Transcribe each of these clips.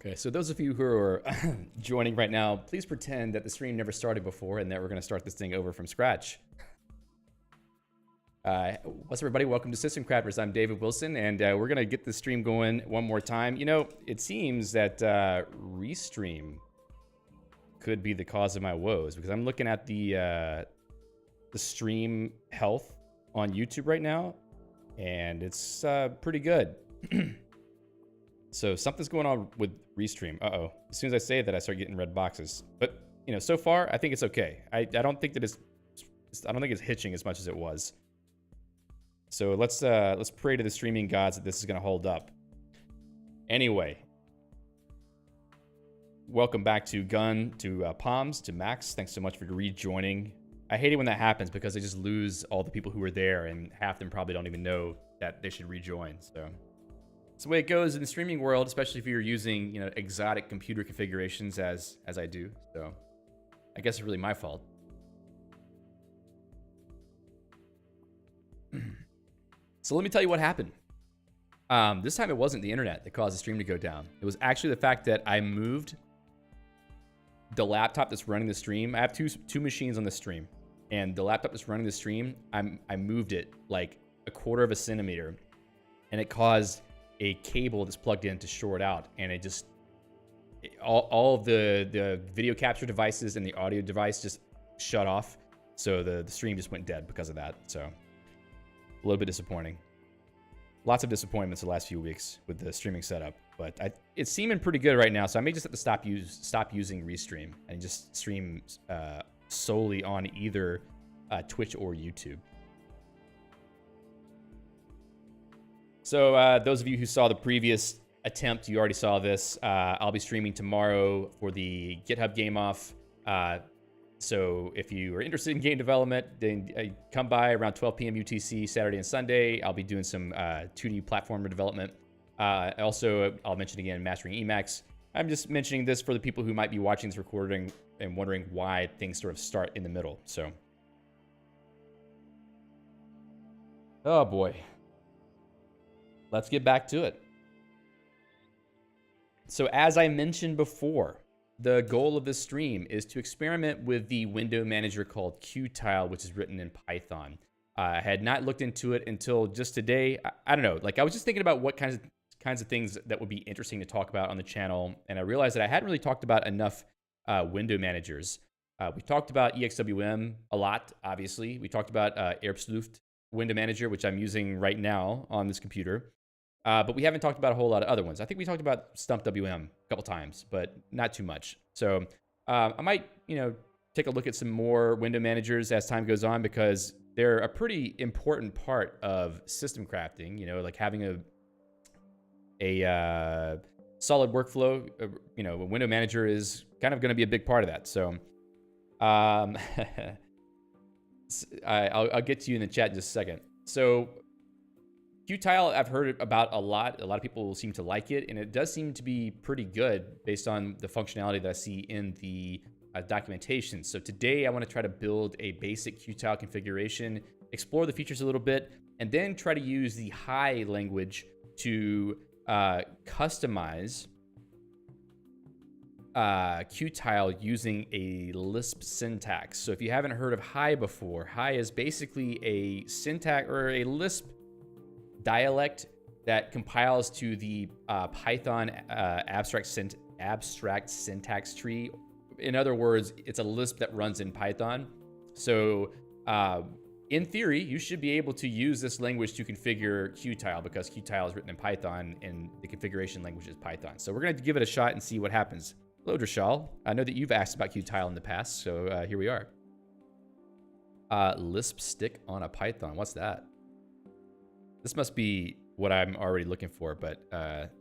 Okay, so those of you who are joining right now, please pretend that the stream never started before and that we're going to start this thing over from scratch. What's up, everybody? Welcome to System Crafters. I'm David Wilson, and we're going to get the stream going one more time. You know, it seems that Restream could be the cause of my woes, because I'm looking at the stream health on YouTube right now, and it's pretty good. So something's going on with Restream. Uh-oh. As soon as I say that, I start getting red boxes. But, you know, so far, I think it's okay. I don't think that I don't think it's hitching as much as it was. So let's pray to the streaming gods that this is going to hold up. Anyway, welcome back to Gun, to Palms, to Max. Thanks so much for rejoining. I hate it when that happens because they just lose all the people who were there, and half them probably don't even know that they should rejoin. So it's the way it goes in the streaming world, especially if you're using, you know, exotic computer configurations as I do. So I guess it's really my fault. So let me tell you what happened. This time it wasn't the internet that caused the stream to go down. It was actually the fact that I moved the laptop that's running the stream. I have two machines on the stream, and the laptop that's running the stream, I moved it like 1/4 of a centimeter, and it caused a cable that's plugged in to short out, and it just all of the video capture devices and the audio device just shut off. So the stream just went dead because of that. So a little bit disappointing. Lots of disappointments the last few weeks with the streaming setup, but it's seeming pretty good right now. So I may just have to stop using Restream and just stream solely on either Twitch or YouTube. So those of you who saw the previous attempt, you already saw this. I'll be streaming tomorrow for the GitHub Game Off. So if you are interested in game development, then come by around 12 p.m. UTC Saturday and Sunday. I'll be doing some 2D platformer development. Also, I'll mention again mastering Emacs. I'm just mentioning this for the people who might be watching this recording and wondering why things sort of start in the middle. So, oh boy. Let's get back to it. So as I mentioned before, the goal of this stream is to experiment with the window manager called QTile, which is written in Python. I had not looked into it until just today. I don't know, like I was just thinking about what kinds of things that would be interesting to talk about on the channel, and I realized that I hadn't really talked about enough window managers. We talked about EXWM a lot, obviously. We talked about Erbsluft window manager, which I'm using right now on this computer. But we haven't talked about a whole lot of other ones. I think we talked about StumpWM a couple times, but not too much. So I might, you know, take a look at some more window managers as time goes on, because they're a pretty important part of system crafting. You know, like having a solid workflow. You know, a window manager is kind of going to be a big part of that. So I'll get to you in the chat in just a second. So QTile, I've heard about a lot. A lot of people seem to like it, and it does seem to be pretty good based on the functionality that I see in the documentation. So today I want to try to build a basic QTile configuration, explore the features a little bit, and then try to use the Hi language to customize QTile using a Lisp syntax. So if you haven't heard of Hi before, Hi is basically a syntax or a Lisp dialect that compiles to the Python abstract syntax tree. In other words, it's a Lisp that runs in Python. So in theory, you should be able to use this language to configure QTile, because QTile is written in Python and the configuration language is Python. So we're going to give it a shot and see what happens. Hello, Drashal. I know that you've asked about QTile in the past, so here we are. Lisp stick on a Python. What's that? This must be what I'm already looking for, but,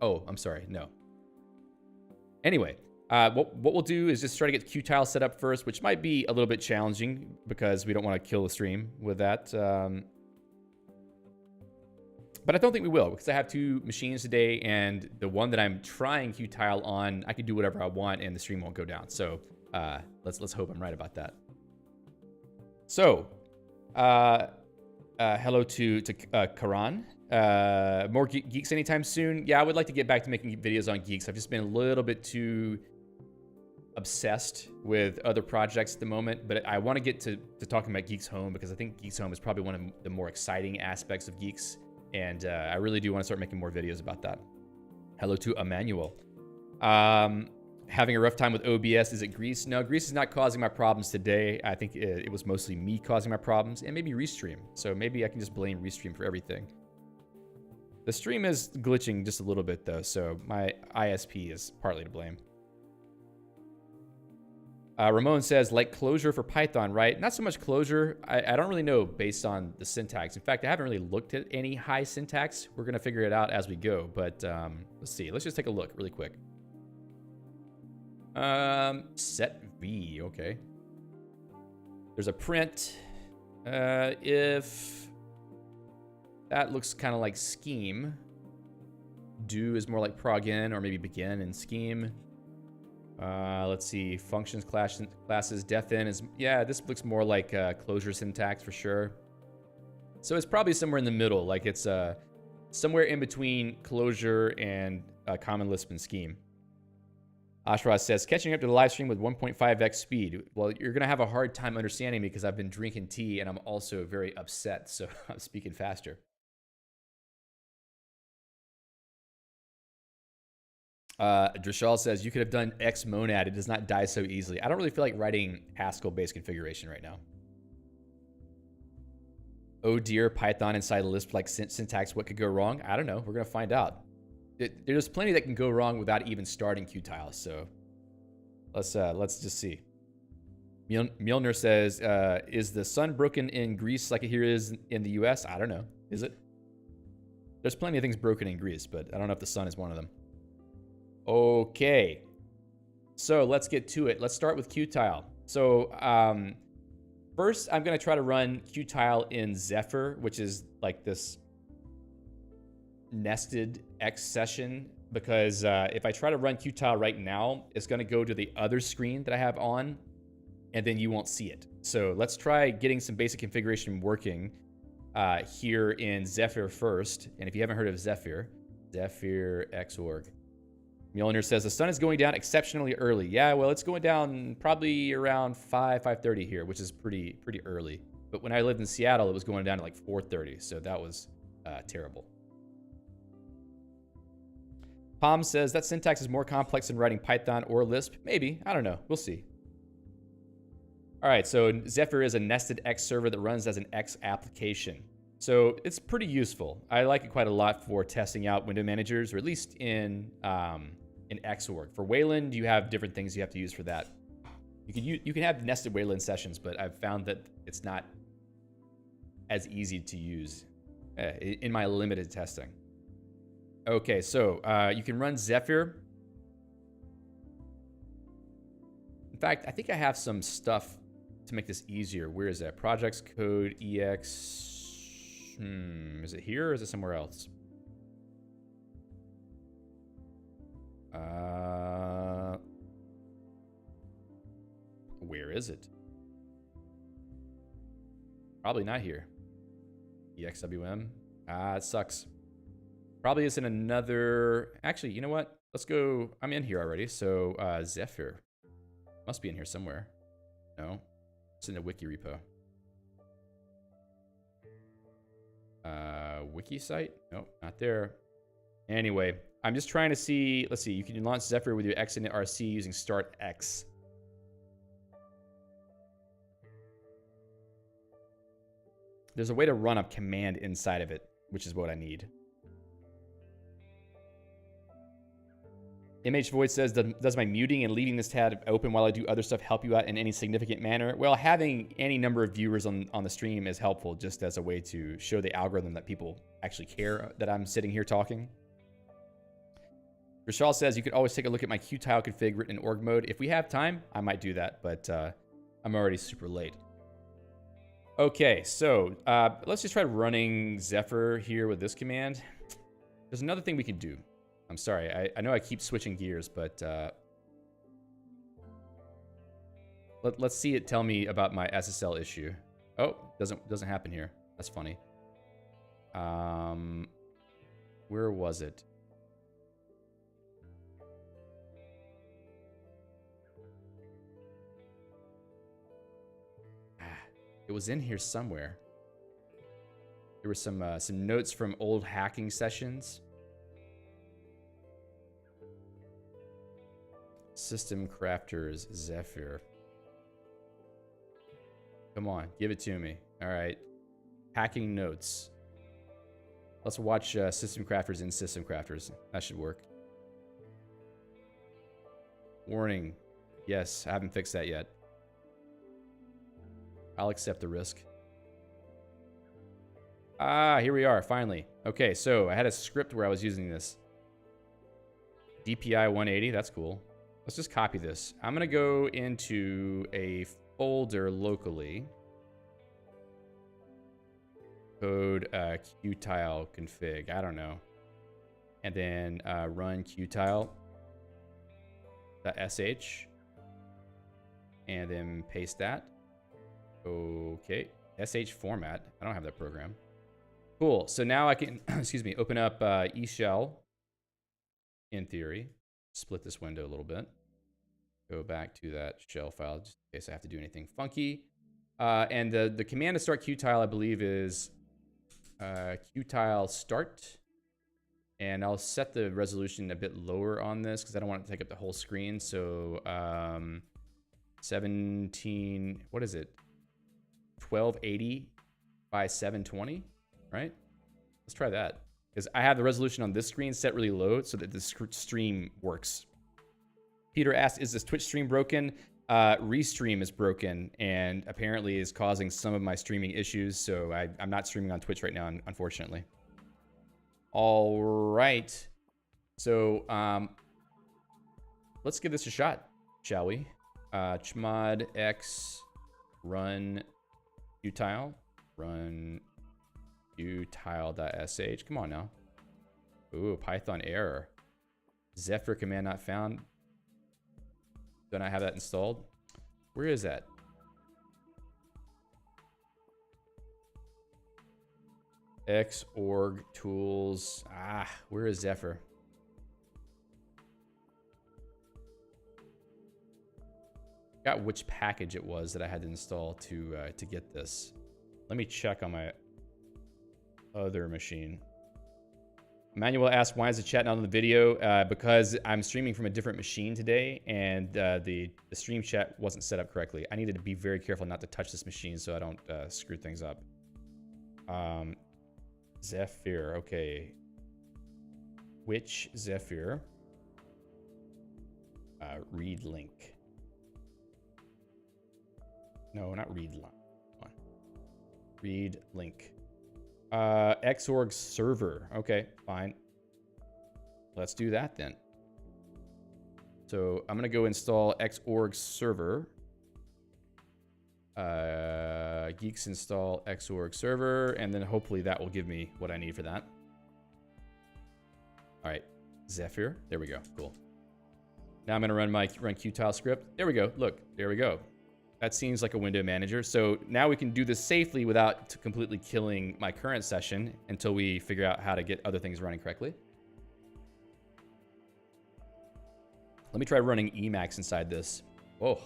oh, I'm sorry, no. Anyway, what we'll do is just try to get QTile set up first, which might be a little bit challenging because we don't want to kill the stream with that. But I don't think we will, because I have two machines today, and the one that I'm trying QTile on, I can do whatever I want and the stream won't go down. So let's hope I'm right about that. So, hello to Karan. More geeks anytime soon? Yeah, I would like to get back to making videos on geeks. I've just been a little bit too obsessed with other projects at the moment, but I want to get to talking about Geeks Home, because I think Geeks Home is probably one of the more exciting aspects of Geeks, and I really do want to start making more videos about that. Hello to Emmanuel. Having a rough time with OBS. Is it Grease? No, Grease is not causing my problems today. I think it was mostly me causing my problems, and maybe Restream. So maybe I can just blame Restream for everything. The stream is glitching just a little bit though, so my ISP is partly to blame. Ramon says, like Closure for Python, right? Not so much Closure. I don't really know based on the syntax. In fact, I haven't really looked at any high syntax. We're going to figure it out as we go, but let's see. Let's just take a look really quick. Set V, okay. There's a print. If that looks kind of like scheme. Do is more like prog in, or maybe begin in scheme. Let's see, functions, classes, def in is, yeah, this looks more like Closure syntax for sure. So it's probably somewhere in the middle, like it's somewhere in between Closure and Common Lisp and scheme. Ashra says, catching up to the live stream with 1.5x speed. Well, you're going to have a hard time understanding me because I've been drinking tea and I'm also very upset, so I'm speaking faster. Drishal says, you could have done X monad. It does not die so easily. I don't really feel like writing Haskell-based configuration right now. Oh dear, Python inside Lisp like syntax. What could go wrong? I don't know. We're going to find out. There's plenty that can go wrong without even starting QTile. So let's just see. Milner says, is the sun broken in Greece like it here is in the US? I don't know. Is it? There's plenty of things broken in Greece, but I don't know if the sun is one of them. Okay, so let's get to it. Let's start with QTile. So first, I'm going to try to run QTile in Zephyr, which is like this nested X session, because if I try to run QTile right now, it's going to go to the other screen that I have on, and then you won't see it. So let's try getting some basic configuration working here in Zephyr first. And if you haven't heard of Zephyr, Zephyr Xorg. Mjolnir says, the sun is going down exceptionally early. Yeah, well, it's going down probably around 5:30 here, which is pretty early. But when I lived in Seattle, it was going down to like 4:30, so that was terrible. Palm says, that syntax is more complex than writing Python or Lisp. Maybe, I don't know, we'll see. All right, so Zephyr is a nested X server that runs as an X application. So it's pretty useful. I like it quite a lot for testing out window managers, or at least in Xorg. For Wayland, you have different things you have to use for that. You can have nested Wayland sessions, but I've found that it's not as easy to use in my limited testing. Okay, so you can run Zephyr. In fact, I think I have some stuff to make this easier. Where is that? Projects code EX. Is it here or is it somewhere else? Where is it? Probably not here. EXWM. It sucks. Probably is in another... Actually, you know what? Let's go... I'm in here already, so Zephyr. Must be in here somewhere. No. It's in the wiki repo. Wiki site? Nope, not there. Anyway, I'm just trying to see... Let's see. You can launch Zephyr with your Xinit RC using start X. There's a way to run a command inside of it, which is what I need. MH Void says, does my muting and leaving this tab open while I do other stuff help you out in any significant manner? Well, having any number of viewers on the stream is helpful, just as a way to show the algorithm that people actually care that I'm sitting here talking. Rishal says, you could always take a look at my QTile config written in org mode. If we have time, I might do that, but I'm already super late. Okay, so let's just try running Zephyr here with this command. There's another thing we can do. I'm sorry, I know I keep switching gears, but let's see it tell me about my SSL issue. Oh, doesn't happen here. That's funny. Where was it? It was in here somewhere. There were some notes from old hacking sessions. System crafters, Zephyr. Come on, give it to me. All right. Hacking notes. Let's watch System Crafters in System Crafters. That should work. Warning. Yes, I haven't fixed that yet. I'll accept the risk. Ah, here we are, finally. Okay, so I had a script where I was using this. DPI 180, that's cool. Let's just copy this. I'm gonna go into a folder locally. Code QTile config, I don't know. And then run QTile.sh. And then paste that. Okay, sh format. I don't have that program. Cool, so now I can, excuse me, open up eShell in theory. Split this window a little bit. Go back to that shell file just in case I have to do anything funky. And the command to start QTile, I believe, is QTile start. And I'll set the resolution a bit lower on this because I don't want it to take up the whole screen. So 17, what is it? 1280 by 720, right? Let's try that. Because I have the resolution on this screen set really low so that the stream works. Peter asked, is this Twitch stream broken? Restream is broken and apparently is causing some of my streaming issues. So I'm not streaming on Twitch right now, unfortunately. All right. So let's give this a shot, shall we? Chmod x run QTile. Run QTile.sh. Come on now. Ooh, Python error. Zephyr command not found. Don't I have that installed? Where is that? Xorg tools. Ah, where is Zephyr? Got which package it was that I had to install to get this. Let me check on my other machine. Emmanuel asked, why is the chat not on the video? Because I'm streaming from a different machine today, and the stream chat wasn't set up correctly. I needed to be very careful not to touch this machine so I don't screw things up. Zephyr, okay. Which Zephyr? Read link. No, not read link. Read link. Xorg server. Okay, fine. Let's do that then. So I'm gonna go install Xorg server. Geeks install Xorg server, and then hopefully that will give me what I need for that. All right, Zephyr. There we go. Cool. Now I'm gonna run QTile script. There we go. Look, there we go. That seems like a window manager. So now we can do this safely without completely killing my current session until we figure out how to get other things running correctly. Let me try running Emacs inside this. Whoa,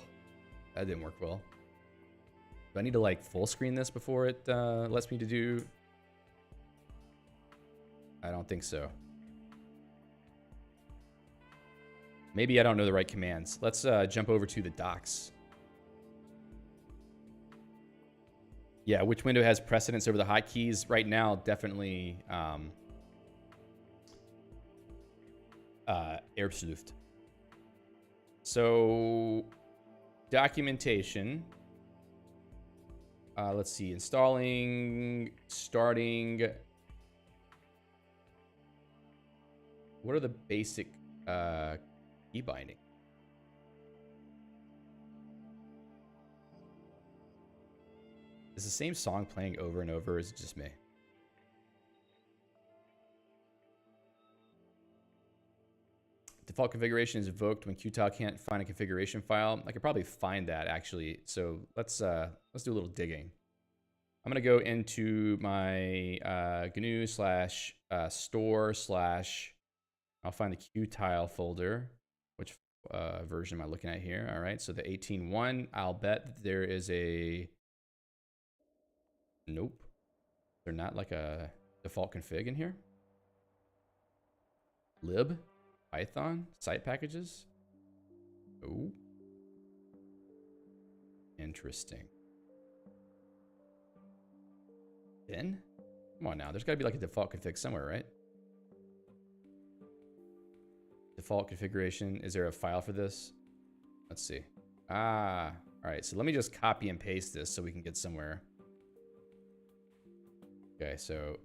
that didn't work well. Do I need to like full screen this before it lets me to do? I don't think so. Maybe I don't know the right commands. Let's jump over to the docs. Yeah, which window has precedence over the hotkeys? Right now, definitely Erbsluft. So, documentation. Let's see, installing, starting. What are the basic key binding? Is the same song playing over and over, or is it just me? Default configuration is invoked when QTile can't find a configuration file. I could probably find that actually. So let's do a little digging. I'm going to go into my GNU / store / I'll find the QTile folder. Which version am I looking at here? All right, so the 18.1. I'll bet that there is a... Nope. They're not like a default config in here. Lib, Python, site packages. Oh. Interesting. Then? Come on now, there's gotta be like a default config somewhere, right? Default configuration, is there a file for this? Let's see. Ah, all right, so let me just copy and paste this so we can get somewhere. Okay, so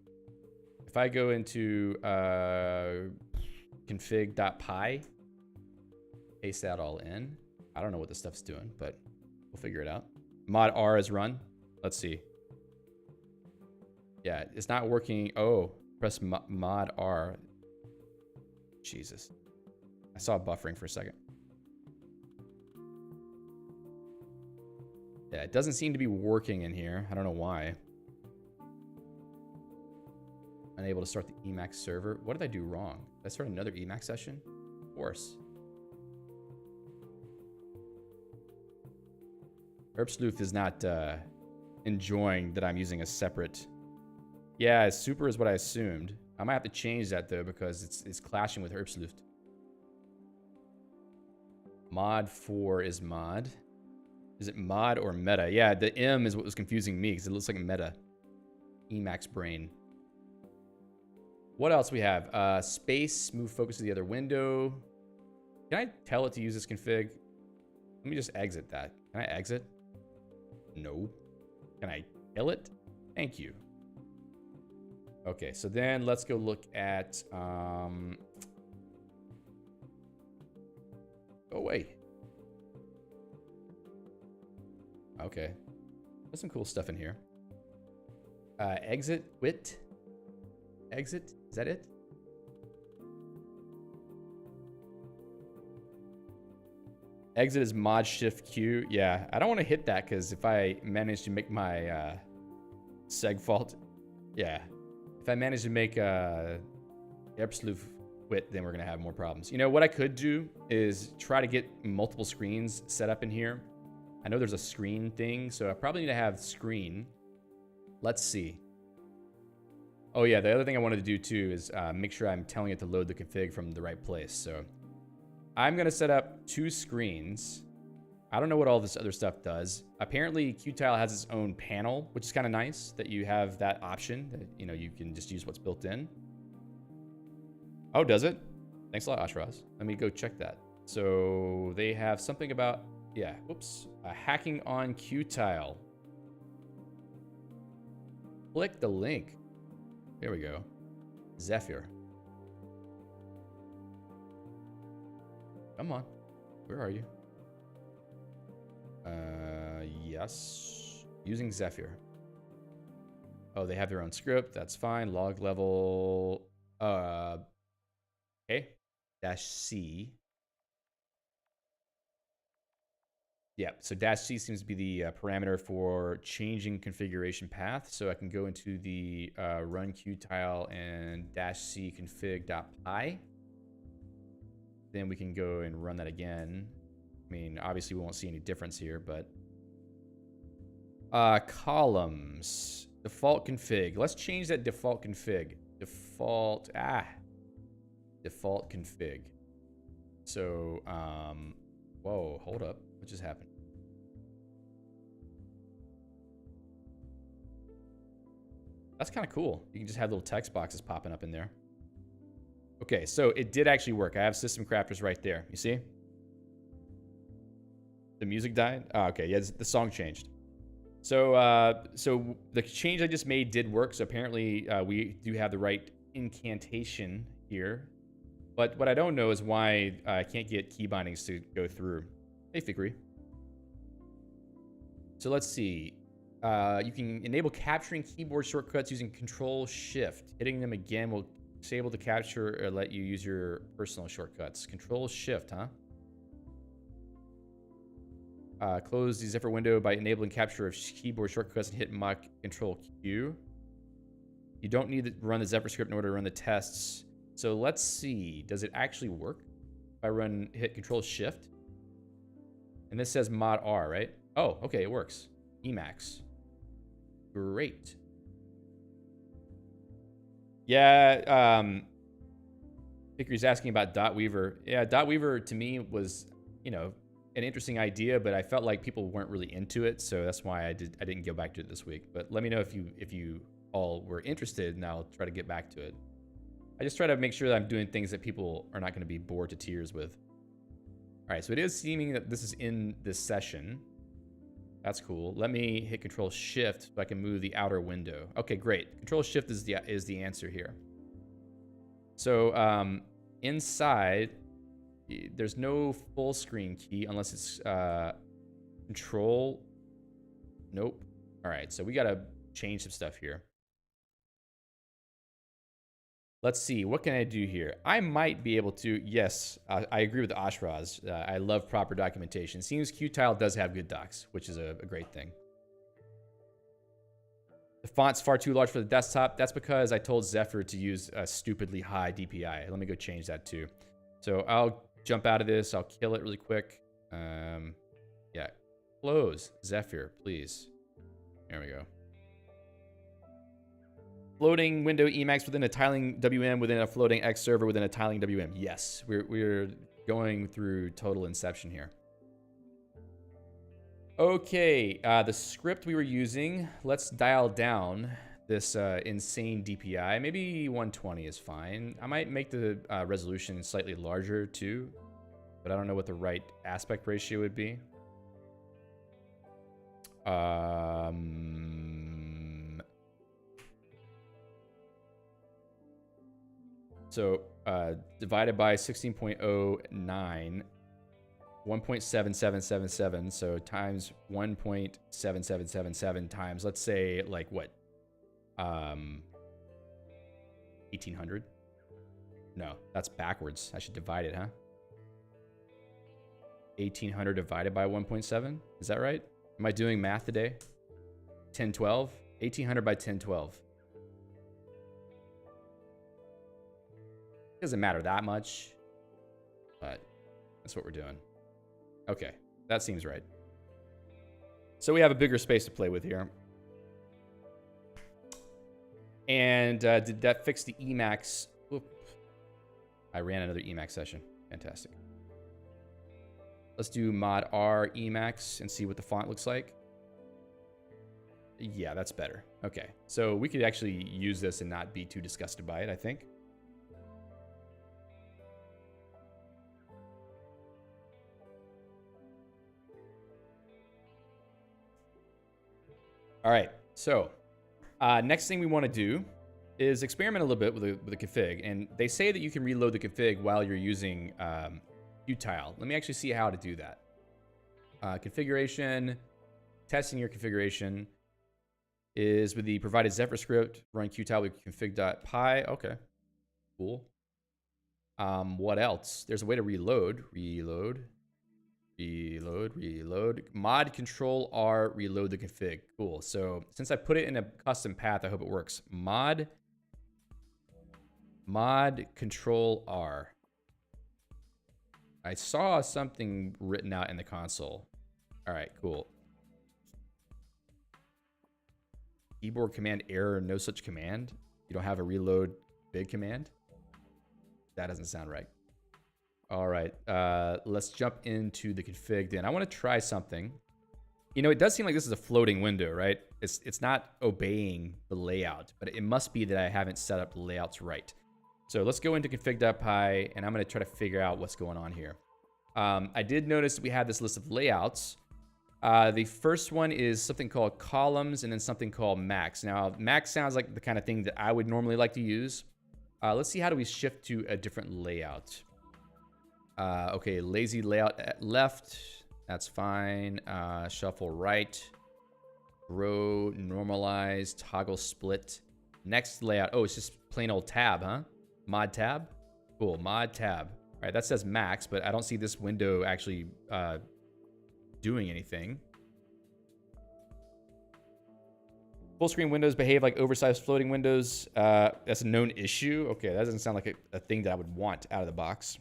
if I go into config.py, paste that all in. I don't know what this stuff's doing, but we'll figure it out. Mod R is run. Let's see. Yeah, it's not working. Oh, press mod R. Jesus. I saw buffering for a second. Yeah, it doesn't seem to be working in here. I don't know why. Unable to start the Emacs server. What did I do wrong? Did I start another Emacs session? Of course. Herbsleuth is not enjoying that I'm using a separate... Yeah, super is what I assumed. I might have to change that though because it's clashing with Herbsleuth. Mod 4 is mod. Is it mod or meta? Yeah, the M is what was confusing me because it looks like meta. Emacs brain. What else we have? Space, move focus to the other window. Can I tell it to use this config? Let me just exit that. Can I exit? No. Can I kill it? Thank you. Okay, so then let's go look at... Go away. Okay. There's some cool stuff in here. Exit, wit. Exit, is that it? Exit is mod shift Q. Yeah, I don't want to hit that because if I manage to make my segfault, yeah. If I manage to make absolute quit, then we're gonna have more problems. You know, what I could do is try to get multiple screens set up in here. I know there's a screen thing, so I probably need to have screen. Let's see. Oh yeah, the other thing I wanted to do too is make sure I'm telling it to load the config from the right place. So I'm gonna set up 2 screens. I don't know what all this other stuff does. Apparently QTile has its own panel, which is kind of nice that you have that option that, you know, you can just use what's built in. Oh, does it? Thanks a lot, Ashraz. Let me go check that. So they have something about, yeah, whoops, hacking on QTile. Click the link. There we go. Zephyr. Come on. Where are you? Yes. Using Zephyr. Oh, they have their own script. That's fine. Log level. Okay. -C. Yeah, so -C seems to be the parameter for changing configuration path. So I can go into the run QTile and -C config.py. Then we can go and run that again. I mean, obviously we won't see any difference here, but columns, default config. Let's change that default config. Default config. So, whoa, hold up. What just happened? That's kind of cool. You can just have little text boxes popping up in there. Okay, so it did actually work. I have system crafters right there. You see? The music died? Oh, okay, yeah, the song changed. So, so the change I just made did work. So apparently we do have the right incantation here. But what I don't know is why I can't get key bindings to go through. Hey, Fikri. So let's see. You can enable capturing keyboard shortcuts using Control-Shift. Hitting them again will disable the capture or let you use your personal shortcuts. Control-Shift, huh? Close the Zephyr window by enabling capture of keyboard shortcuts and hit mod control Q. You don't need to run the Zephyr script in order to run the tests. So let's see. Does it actually work? If I hit control shift. And this says mod R, right? Oh, okay, it works. Emacs. Great. Yeah, Hickory's asking about Dot Weaver. Yeah, Dot Weaver to me was, you know, an interesting idea, but I felt like people weren't really into it, so that's why I didn't go back to it this week. But let me know if you all were interested, and I'll try to get back to it. I just try to make sure that I'm doing things that people are not going to be bored to tears with. All right, so it is seeming that this is in this session. That's cool. Let me hit Control Shift so I can move the outer window. Okay, great. Control Shift is the answer here. So inside, there's no full screen key unless it's Control. Nope. All right, so we got to change some stuff here. Let's see, what can I do here? I might be able to, yes, I agree with Ashraz. I love proper documentation. It seems QTile does have good docs, which is a great thing. The font's far too large for the desktop. That's because I told Zephyr to use a stupidly high DPI. Let me go change that too. So I'll jump out of this. I'll kill it really quick. Yeah, close Zephyr, please. There we go. Floating window Emacs within a tiling WM within a floating X server within a tiling WM. Yes, we're going through total inception here. Okay, the script we were using, let's dial down this insane DPI. Maybe 120 is fine. I might make the resolution slightly larger too, but I don't know what the right aspect ratio would be. So divided by 16.09, 1.7777, so times 1.7777 times, let's say, like what? 1800? No, that's backwards. I should divide it, huh? 1800 divided by 1.7? Is that right? Am I doing math today? 1012? 1800 by 1012. Doesn't matter that much, but that's what we're doing. Okay, that seems right. So we have a bigger space to play with here. And did that fix the Emacs? Whoop. I ran another Emacs session. Fantastic. Let's do mod R Emacs and see what the font looks like. Yeah, that's better. Okay, so we could actually use this and not be too disgusted by it, I think. All right, so next thing we want to do is experiment a little bit with the config. And they say that you can reload the config while you're using QTile. Let me actually see how to do that. Configuration, testing your configuration is with the provided Zephyr script, run QTile with config.py. Okay, cool. What else? There's a way to reload. Reload. Mod control R, reload the config. Cool. So since I put it in a custom path, I hope it works. Mod control R. I saw something written out in the console. All right, cool. Keyboard command error, no such command. You don't have a reload big command? That doesn't sound right. All right, let's jump into the config then. I want to try something. You know, it does seem like this is a floating window, right? It's not obeying the layout, but it must be that I haven't set up the layouts right. So let's go into config.py, and I'm going to try to figure out what's going on here. I did notice that we have this list of layouts. The first one is something called columns, and then something called max. Now, max sounds like the kind of thing that I would normally like to use. Let's see, how do we shift to a different layout? Okay, lazy layout at left. That's fine. Shuffle right. Row, normalize, toggle split. Next layout. Oh, it's just plain old tab, huh? Mod tab? Cool, mod tab. All right, that says max, but I don't see this window actually doing anything. Full screen windows behave like oversized floating windows. That's a known issue. Okay, that doesn't sound like a thing that I would want out of the box.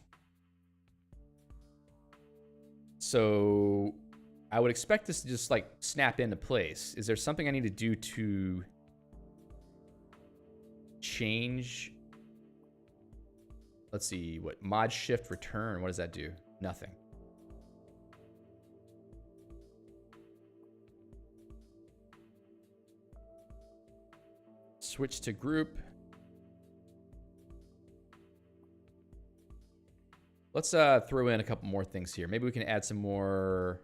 So I would expect this to just like snap into place. Is there something I need to do to change? Let's see, what mod shift return, what does that do? Nothing. Switch to group. Let's throw in a couple more things here. Maybe we can add some more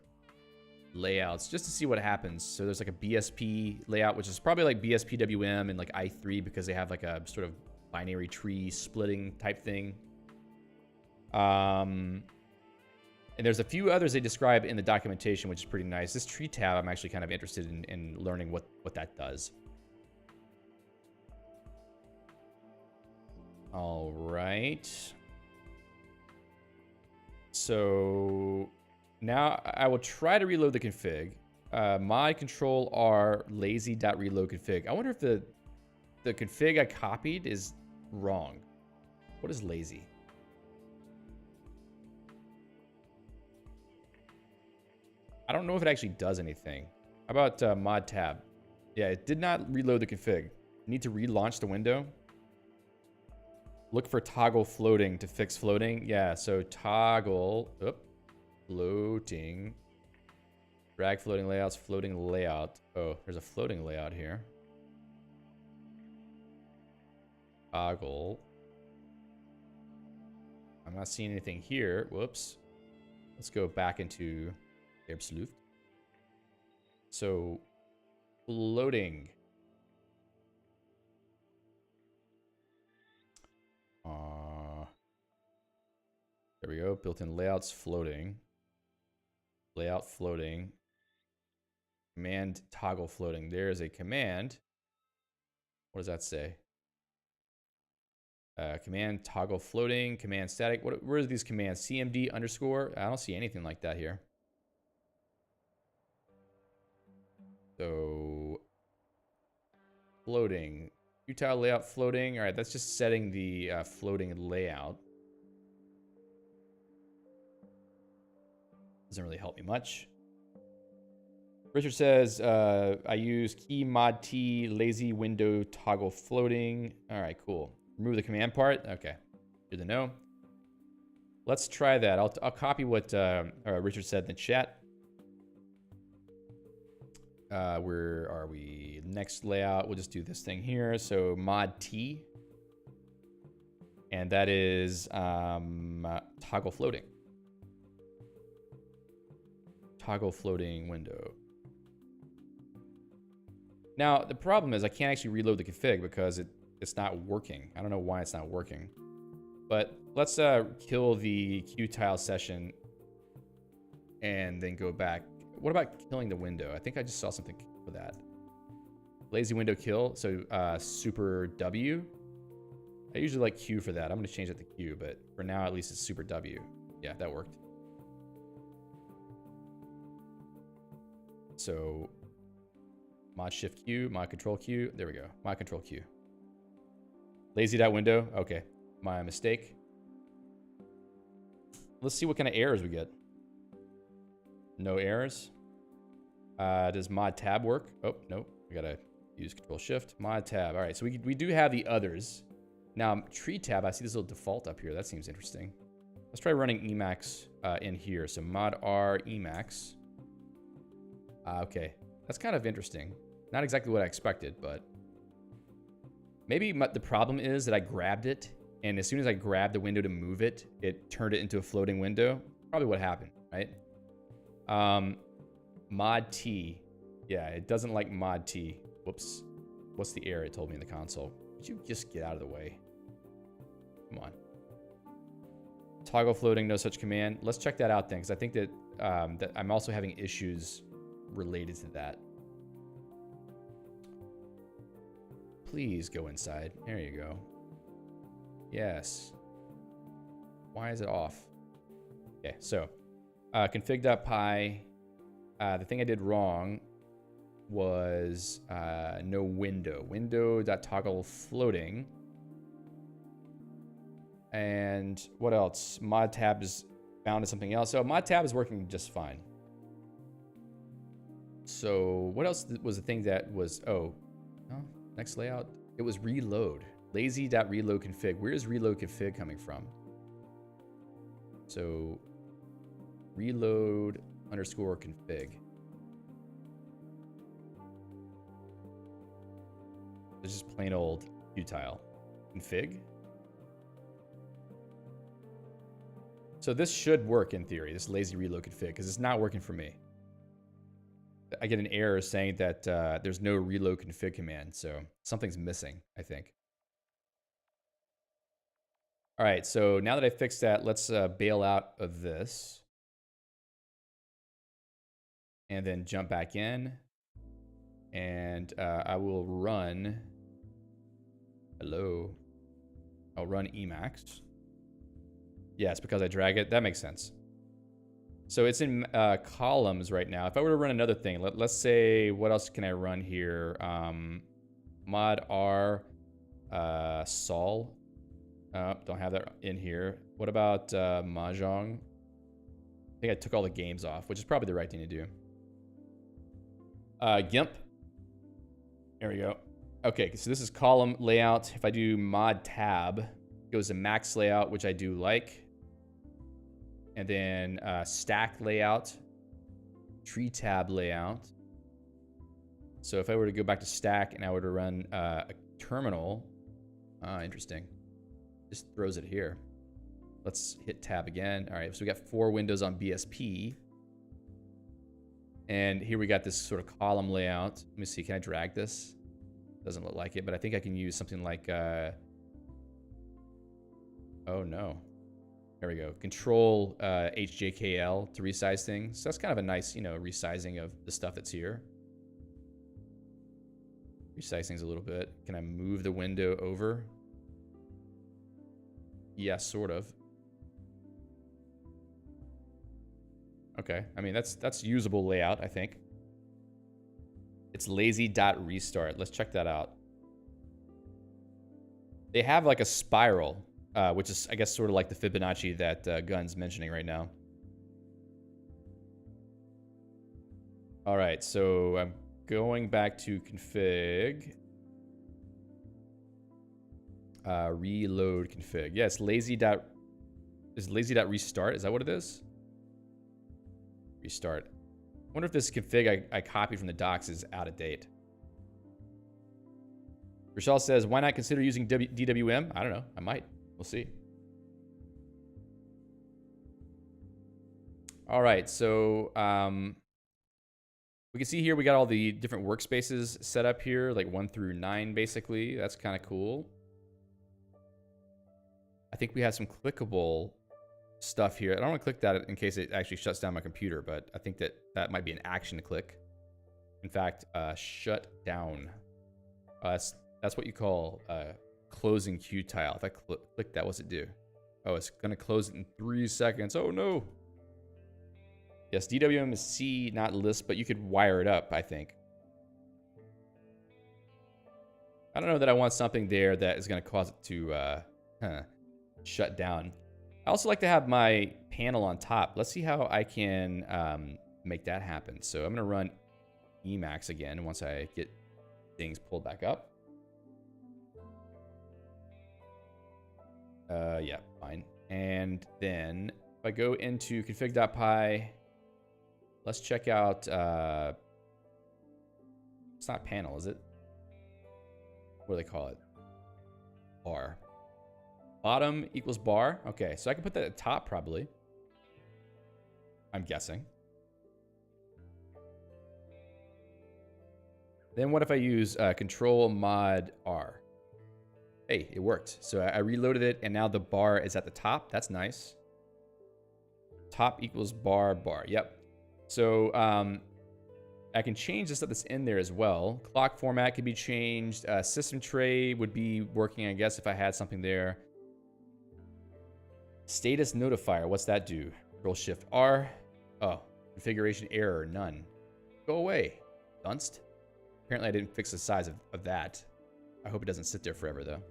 layouts just to see what happens. So there's like a BSP layout, which is probably like BSPWM and like i3 because they have like a sort of binary tree splitting type thing. And there's a few others they describe in the documentation, which is pretty nice. This tree tab, I'm actually kind of interested in learning what that does. All right. So now I will try to reload the config. Mod control R lazy.reload config. I wonder if the config I copied is wrong. What is lazy? I don't know if it actually does anything. How about mod tab? Yeah, it did not reload the config. Need to relaunch the window. Look for toggle floating to fix floating. Yeah, so toggle, floating, drag floating layouts, floating layout. Oh, there's a floating layout here. Toggle. I'm not seeing anything here. Whoops. Let's go back into Absolute. So, floating. There we go. Built-in layouts floating. Layout floating. Command toggle floating. There's a command. What does that say? Command toggle floating. Command static. Where are these commands? CMD underscore. I don't see anything like that here. So floating. QTile layout floating. All right, that's just setting the floating layout. Doesn't really help me much. Richard says, I use key mod T lazy window toggle floating. All right, cool. Remove the command part. Okay, good to know. Let's try that. I'll copy what Richard said in the chat. Where are we? Next layout, we'll just do this thing here. So mod T. And that is toggle floating. Toggle floating window. Now, the problem is I can't actually reload the config because it's not working. I don't know why it's not working. But let's kill the QTile session and then go back. What about killing the window? I think I just saw something for that. Lazy window kill. So super W. I usually like Q for that. I'm going to change it to Q, but for now, at least it's super W. Yeah, that worked. So mod shift Q, mod control Q. There we go. Mod control Q. Lazy.window. Okay. My mistake. Let's see what kind of errors we get. No errors. Does mod tab work? Oh, no. We got to use control shift. Mod tab. All right. So we do have the others. Now, tree tab, I see this little default up here. That seems interesting. Let's try running Emacs in here. So mod R Emacs. Okay. That's kind of interesting. Not exactly what I expected, but maybe the problem is that I grabbed it, and as soon as I grabbed the window to move it, it turned it into a floating window. Probably what happened, right? Mod T. Yeah, it doesn't like mod T. Whoops. What's the error it told me in the console? Would you just get out of the way? Come on. Toggle floating, no such command. Let's check that out then, because I think that, that I'm also having issues related to that. Please go inside. There you go. Yes. Why is it off? Okay, so config.py The thing I did wrong was no window. Window.toggle floating. And what else? Mod tab is bound to something else. So mod tab is working just fine. So what else was the thing that was, next layout. It was reload. Lazy.reload config. Where is reload config coming from? So reload underscore config. It's just plain old QTile config. So this should work in theory, this lazy reload config, because it's not working for me. I get an error saying that there's no reload config command, so something's missing, I think. All right, so now that I fixed that, let's bail out of this. And then jump back in. And I will run, I'll run Emacs. Yeah, it's because I drag it. That makes sense. So it's in columns right now. If I were to run another thing, let's say, what else can I run here? Mod R sol. Don't have that in here. What about Mahjong? I think I took all the games off, which is probably the right thing to do. GIMP. There we go. Okay, so this is column layout. If I do mod tab, it goes to max layout, which I do like. And then stack layout, tree tab layout. So if I were to go back to stack and I were to run a terminal, interesting. Just throws it here. Let's hit tab again. All right, so we got 4 windows on BSP. And here we got this sort of column layout. Let me see, can I drag this? Doesn't look like it, but I think I can use something like, oh no. There we go. Control HJKL to resize things. So that's kind of a nice, resizing of the stuff that's here. Resize things a little bit. Can I move the window over? Yeah, sort of. Okay, I mean, that's usable layout, I think. It's lazy.restart. Let's check that out. They have like a spiral, which is, I guess, sort of like the Fibonacci that Gun's mentioning right now. All right, so I'm going back to config. Reload config. Yeah, it's lazy.restart. Is that what it is? Restart. I wonder if this config I copied from the docs is out of date. Rochelle says, why not consider using DWM? I don't know. I might. We'll see. All right. So we can see here we got all the different workspaces set up here, like 1 through 9, basically. That's kind of cool. I think we have some clickable stuff here. I don't want to click that in case it actually shuts down my computer, but I think that might be an action to click. In fact, shut down. That's what you call closing QTile. If I click that, what's it do? Oh, it's going to close it in 3 seconds. Oh, no. Yes, DWM is C, not Lisp, but you could wire it up, I think. I don't know that I want something there that is going to cause it to shut down. I also like to have my panel on top. Let's see how I can make that happen. So I'm going to run Emacs again once I get things pulled back up. Yeah, fine. And then if I go into config.py, let's check out, it's not panel, is it? What do they call it? Bar. Bottom equals bar. Okay, so I can put that at the top probably. I'm guessing. Then what if I use control mod R? Hey, it worked. So I reloaded it and now the bar is at the top. That's nice. Top equals bar, bar. Yep. So I can change the stuff that's in there as well. Clock format can be changed. System tray would be working, I guess, if I had something there. Status notifier, what's that do? Control Shift R. Oh, Configuration error, none. Go away, dunst. Apparently I didn't fix the size of that. I hope it doesn't sit there forever, though.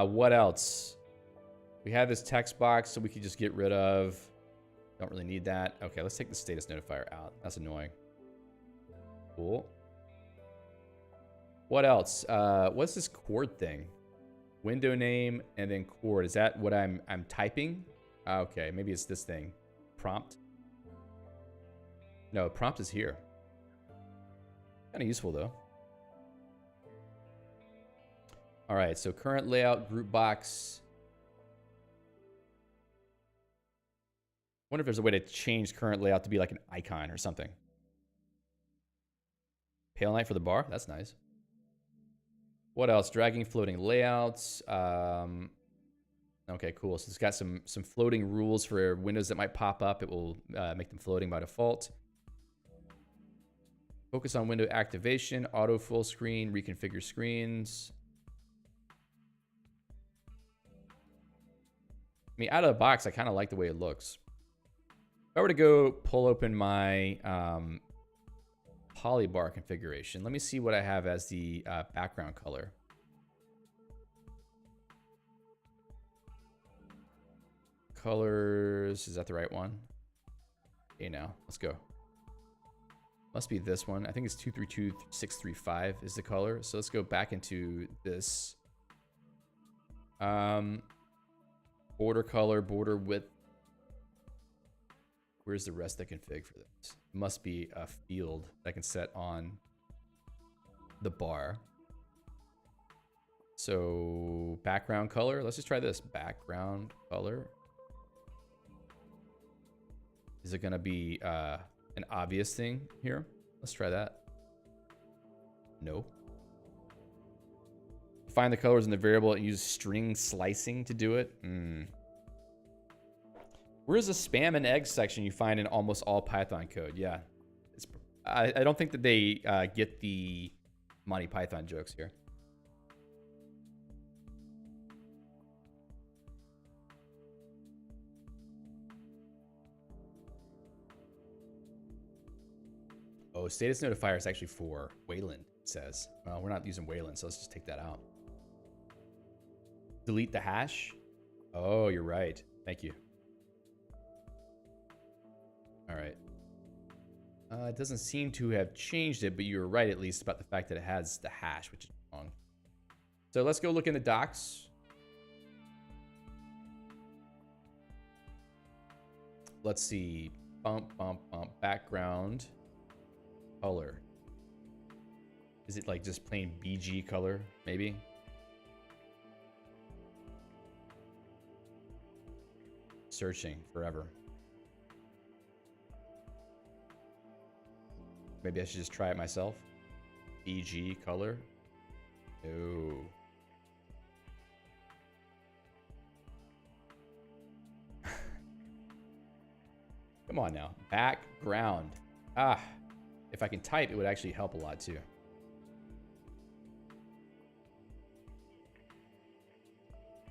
What else? We have this text box, so we could just get rid of. Don't really need that. Okay, let's take the status notifier out. That's annoying. Cool. What else? What's this chord thing? Window name and then chord. Is that what I'm typing? Okay, maybe it's this thing. Prompt. No, prompt is here. Kind of useful though. All right, so current layout, group box. Wonder if there's a way to change current layout to be like an icon or something. Pale Knight for the bar. That's nice. What else? Dragging floating layouts. Okay, cool. So it's got some floating rules for windows that might pop up. It will make them floating by default. Focus on window activation, auto full screen, reconfigure screens. I mean, out of the box, I kind of like the way it looks. If I were to go pull open my polybar configuration, let me see what I have as the background color. Colors, is that the right one? Okay, now let's go. Must be this one. I think it's 232635 is the color. So let's go back into this. Border color, border width. Where's the rest of the config for this? It must be a field that I can set on the bar. So background color. Let's just try this. Background color. Is it going to be an obvious thing here? Let's try that. No. Find the colors in the variable and use string slicing to do it. Where's the spam and egg section you find in almost all Python code? Yeah. I don't think that they get the Monty Python jokes here. Oh, status notifier is actually for Wayland, it says. Well, we're not using Wayland, so let's just take that out. Delete the hash? Oh, you're right. Thank you. All right. It doesn't seem to have changed it, but you were right at least about the fact that it has the hash, which is wrong. So let's go look in the docs. Let's see. Bump, background. Color. Is it like just plain BG color, maybe? Searching forever. Maybe I should just try it myself. BG color. No. Come on now. Background. Ah. If I can type, it would actually help a lot too.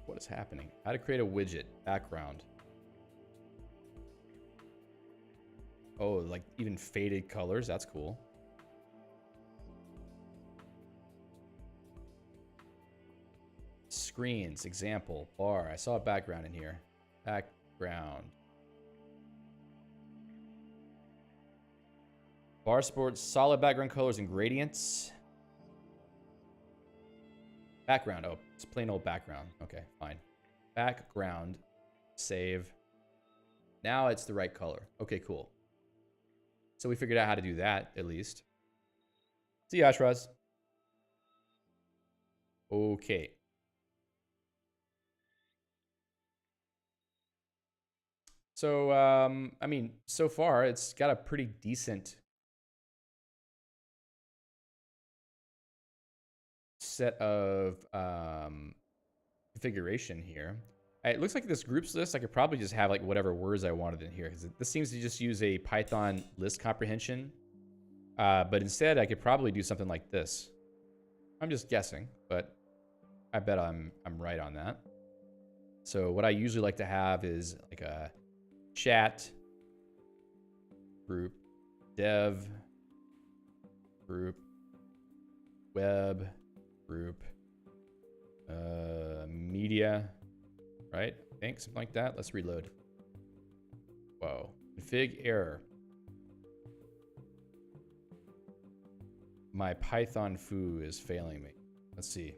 What is happening? How to create a widget. Background. Oh, like even faded colors. That's cool. Screens. Example. Bar. I saw a background in here. Background. Bar sports, solid background colors and gradients. Background, oh, it's plain old background. Okay, fine. Background, save. Now it's the right color. Okay, cool. So we figured out how to do that, at least. See you, Ashraz. Okay. So, I mean, so far, it's got a pretty decent set of configuration here. It looks like this groups list, I could probably just have like whatever words I wanted in here, because this seems to just use a Python list comprehension. But instead, I could probably do something like this. I'm just guessing, but I bet I'm right on that. So what I usually like to have is like a chat group, dev, group, web, group, media, right? I think something like that. Let's reload. Whoa, config error. My Python foo is failing me. Let's see.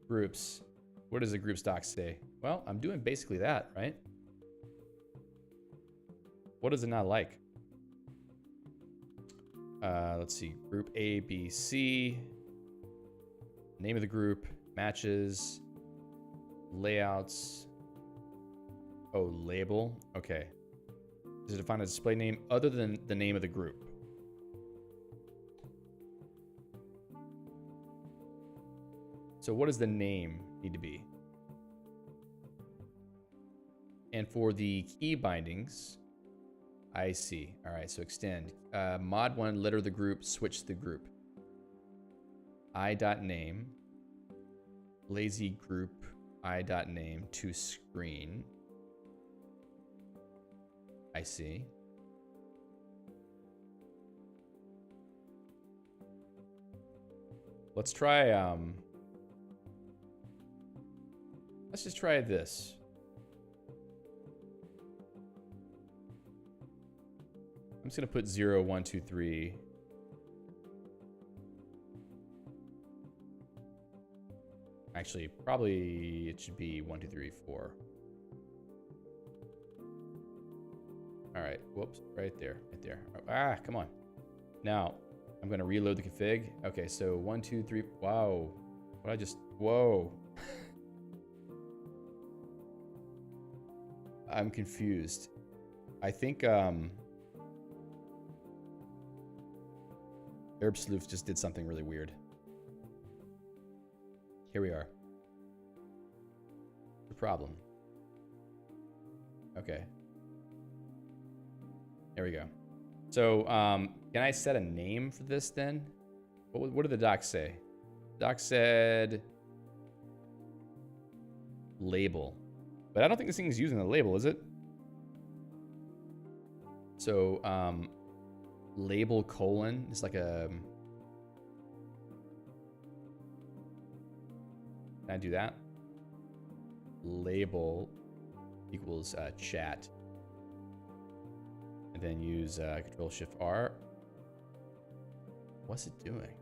Groups. What does the groups doc say? Well, I'm doing basically that, right? What does it not like? Let's see. Group A, B, C. Name of the group. Matches. Layouts. Oh, label. Okay. Does it define a display name other than the name of the group? So what does the name need to be? And for the key bindings, I see. All right, so extend. Mod 1, letter of the group, switch the group. I.name, lazy group, I.name to screen. I see. Let's try, let's just try this. I'm just gonna put 0, 1, 2, 3. Actually, probably it should be 1, 2, 3, 4. All right, whoops, right there, right there. Ah, come on. Now, I'm gonna reload the config. Okay, so 1, 2, 3, wow. What I just, whoa. I'm confused. I think, Sleuth just did something really weird. Here we are. The problem. Okay. There we go. So, can I set a name for this then? What did the doc say? Doc said label. But I don't think this thing is using the label, is it? So, label colon is like a... Can I do that? Label equals chat. And then use Control-Shift-R. What's it doing?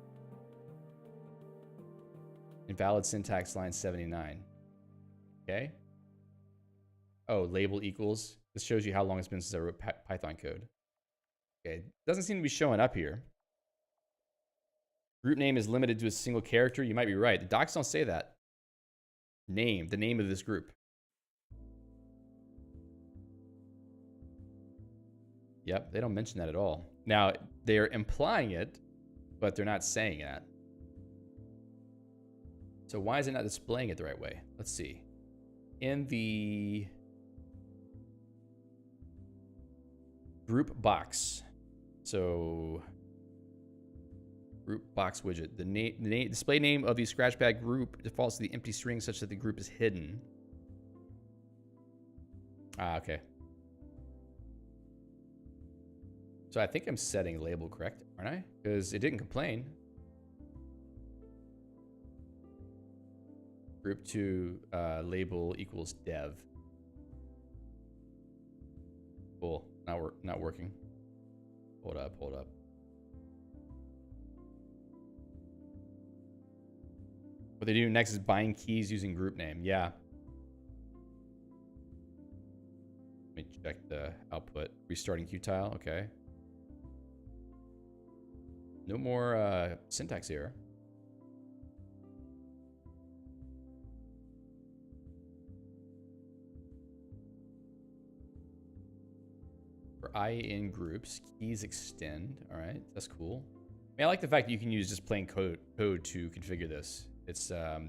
Invalid syntax line 79. Okay. Oh, label equals. This shows you how long it's been since I wrote Python code. Okay, doesn't seem to be showing up here. Group name is limited to a single character. You might be right. The docs don't say that. Name, the name of this group. Yep, they don't mention that at all. Now, they're implying it, but they're not saying that. So why is it not displaying it the right way? Let's see. In the group box. So group box widget. The display name of the scratchpad group defaults to the empty string such that the group is hidden. Ah, okay. So I think I'm setting label correct, aren't I? Because it didn't complain. Group 2 label equals dev. Cool. Not working. Hold up. What they do next is bind keys using group name. Yeah. Let me check the output. Restarting QTile. Okay. No more syntax error. For I in groups, keys extend. All right, that's cool. I mean, I like the fact that you can use just plain code to configure this. It's a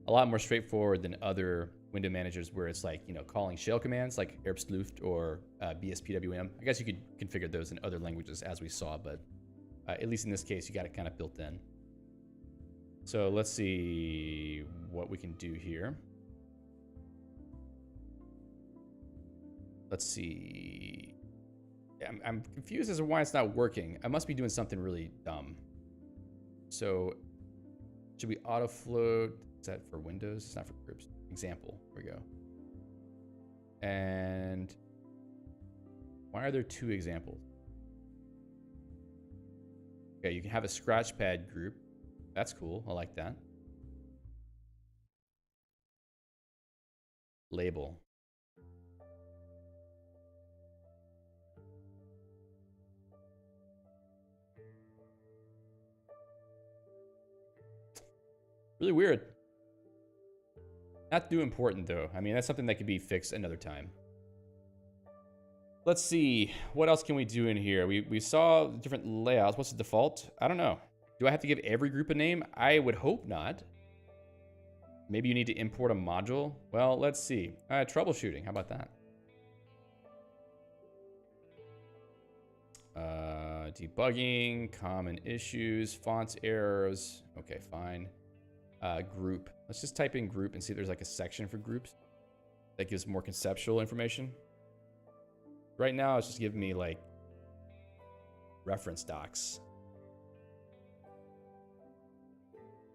lot more straightforward than other window managers where it's like, you know, calling shell commands like sleuth or bspwm. I guess you could configure those in other languages as we saw, but at least in this case, you got it kind of built in. So let's see what we can do here. Let's see. I'm confused as to why it's not working. I must be doing something really dumb. So should we auto float? Is that for Windows? It's not for groups. Example. Here we go. And why are there 2 examples? Okay, you can have a scratchpad group. That's cool. I like that. Label. Really weird. Not too important though. I mean, that's something that could be fixed another time. Let's see. What else can we do in here? We saw different layouts. What's the default? I don't know. Do I have to give every group a name? I would hope not. Maybe you need to import a module. Well, let's see. Troubleshooting. How about that? Debugging, common issues, fonts errors. Okay, fine. Group. Let's just type in group and see if there's like a section for groups that gives more conceptual information. Right now, it's just giving me like reference docs.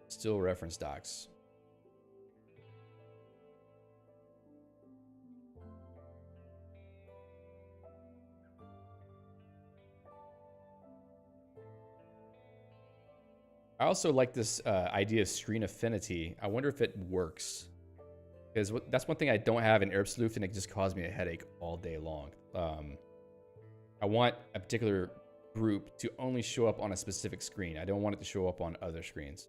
Still reference docs. I also like this idea of screen affinity. I wonder if it works. Because that's one thing I don't have in Erbsleuth, and it just caused me a headache all day long. I want a particular group to only show up on a specific screen. I don't want it to show up on other screens.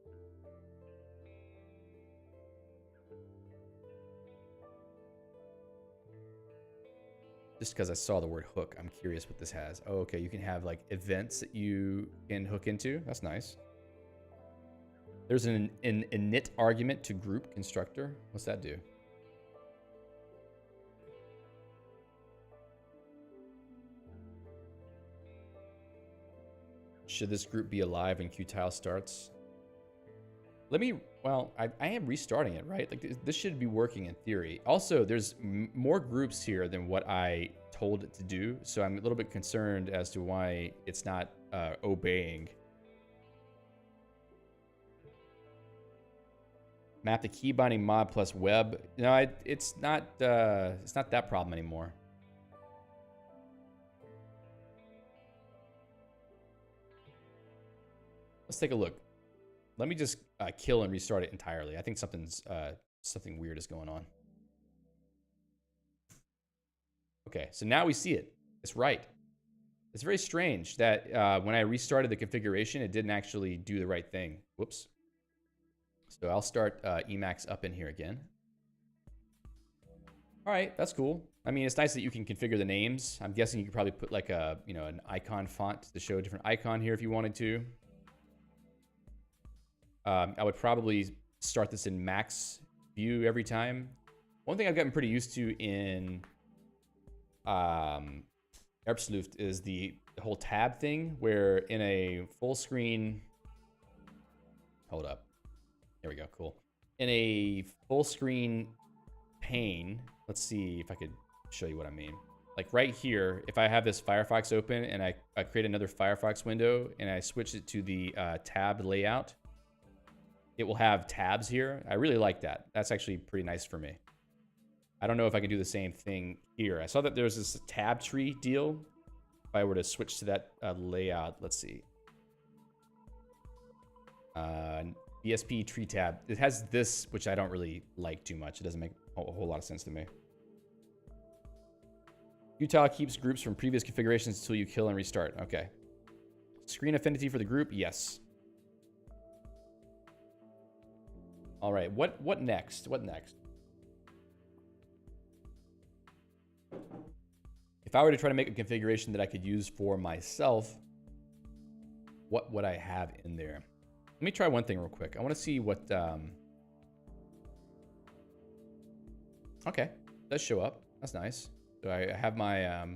Just because I saw the word hook, I'm curious what this has. Oh, okay, you can have like events that you can hook into. That's nice. There's an init argument to group constructor. What's that do? Should this group be alive when QTile starts? Well, I am restarting it, right? Like this should be working in theory. Also, there's more groups here than what I told it to do. So I'm a little bit concerned as to why it's not obeying. Map the key binding mod plus web. No, it's not that problem anymore. Let's take a look. Let me just kill and restart it entirely. I think something weird is going on. Okay, so now we see it. It's right. It's very strange that when I restarted the configuration, it didn't actually do the right thing. Whoops. So I'll start Emacs up in here again. All right, that's cool. I mean, it's nice that you can configure the names. I'm guessing you could probably put like a, an icon font to show a different icon here if you wanted to. I would probably start this in max view every time. One thing I've gotten pretty used to in Erbsleuth is the whole tab thing, where in a full screen, hold up. There we go, cool. In a full screen pane, let's see if I could show you what I mean. Like right here, if I have this Firefox open and I create another Firefox window and I switch it to the tabbed layout, it will have tabs here. I really like that. That's actually pretty nice for me. I don't know if I can do the same thing here. I saw that there's this tab tree deal. If I were to switch to that layout, let's see. ESP tree tab. It has this, which I don't really like too much. It doesn't make a whole lot of sense to me. QTile keeps groups from previous configurations until you kill and restart. Okay. Screen affinity for the group? Yes. All right. What next? What next? If I were to try to make a configuration that I could use for myself, what would I have in there? Let me try one thing real quick. I want to see what... Okay, it does show up. That's nice. So I have my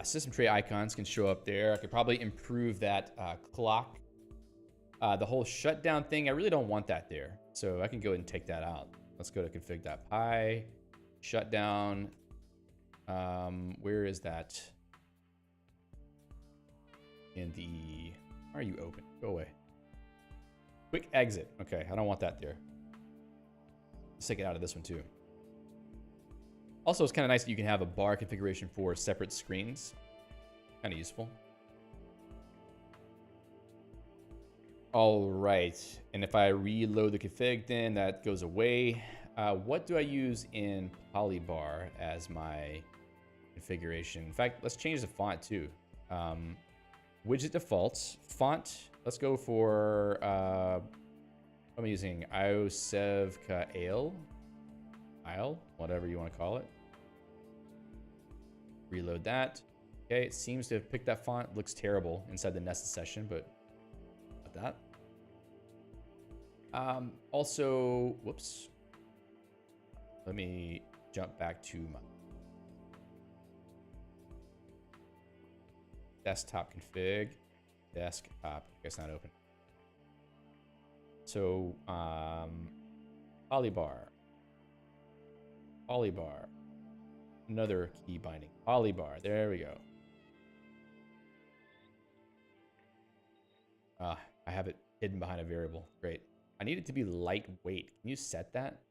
system tray icons can show up there. I could probably improve that clock. The whole shutdown thing, I really don't want that there. So I can go ahead and take that out. Let's go to config.py, shutdown. Where is that? In the... Why are you open? Go away. Quick exit. Okay, I don't want that there. Let's take it out of this one too. Also, it's kind of nice that you can have a bar configuration for separate screens. Kind of useful. All right, and if I reload the config, then that goes away. What do I use in Polybar as my configuration? In fact, let's change the font too. Widget defaults. Font, let's go for, I'm using IOSEVKAIL, whatever you want to call it. Reload that. Okay, it seems to have picked that font. It looks terrible inside the nested session, but not that. Also, whoops. Let me jump back to my desktop config. Desktop, I guess not open. So, Polybar. Another key binding. Polybar, there we go. I have it hidden behind a variable. Great. I need it to be lightweight. Can you set that?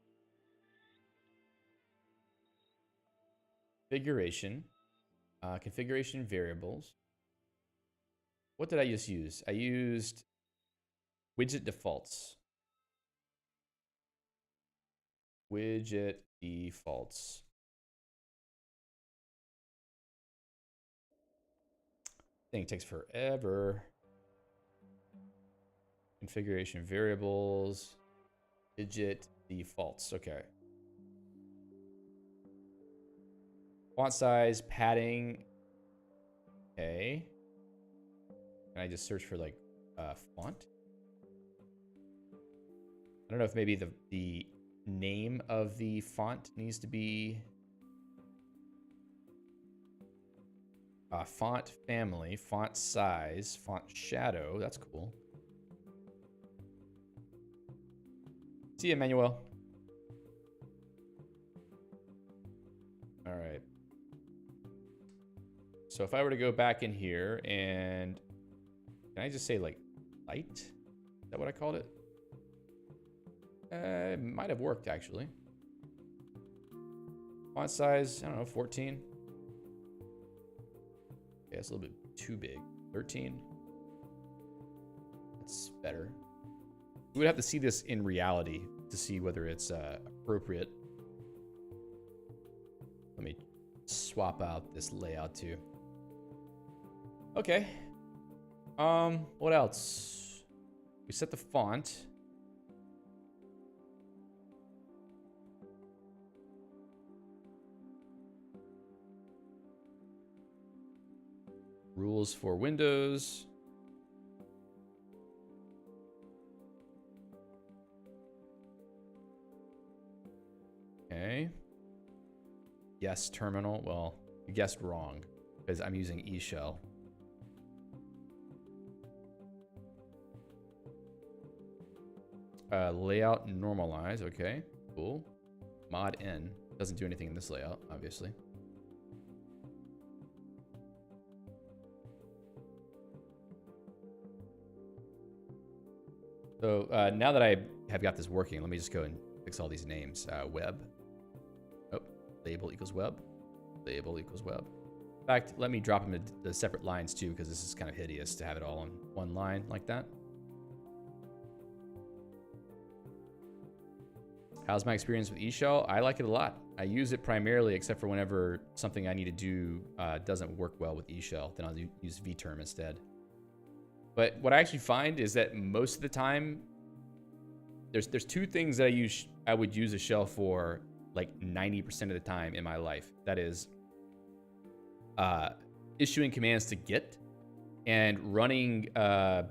Configuration. Configuration variables. What did I just use? I used widget defaults. Widget defaults. Thing takes forever. Configuration variables. Widget defaults. Okay. Font size, padding. Okay. Can I just search for like font? I don't know if maybe the name of the font needs to be font family, font size, font shadow. That's cool. See you, Emmanuel. All right. So if I were to go back in here and can I just say like light? Is that what I called it? It might have worked actually. Font size, I don't know, 14. Okay, that's a little bit too big. 13. That's better. We would have to see this in reality to see whether it's appropriate. Let me swap out this layout too. Okay. What else? We set the font. Rules for Windows. Okay. Yes, terminal. Well, you guessed wrong because I'm using eShell. Layout normalize. Okay, cool. Mod N doesn't do anything in this layout, obviously. So now that I have got this working, let me just go and fix all these names. Web. Oh, label equals web. Label equals web. In fact, let me drop them into the separate lines too, because this is kind of hideous to have it all on one line like that. How's my experience with eShell? I like it a lot. I use it primarily, except for whenever something I need to do doesn't work well with eShell, then I'll use vterm instead. But what I actually find is that most of the time, there's two things that I would use a shell for like 90% of the time in my life. That is issuing commands to Git and running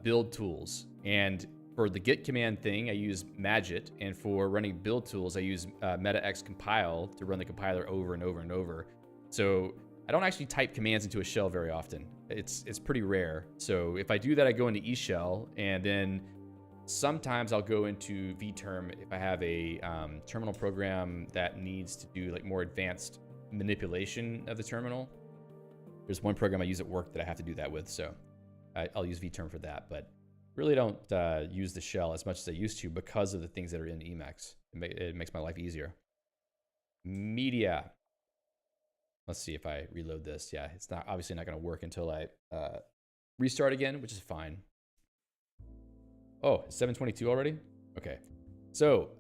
build tools. And for the Git command thing, I use Magit, and for running build tools, I use metaxcompile to run the compiler over and over and over. So I don't actually type commands into a shell very often. It's pretty rare. So if I do that, I go into eShell, and then sometimes I'll go into vterm if I have a terminal program that needs to do like more advanced manipulation of the terminal. There's one program I use at work that I have to do that with, so I'll use vterm for that, but really don't use the shell as much as I used to because of the things that are in Emacs. It makes my life easier. Media. Let's see if I reload this. Yeah, it's not obviously not going to work until I restart again, which is fine. Oh, it's 7:22 already? Okay. So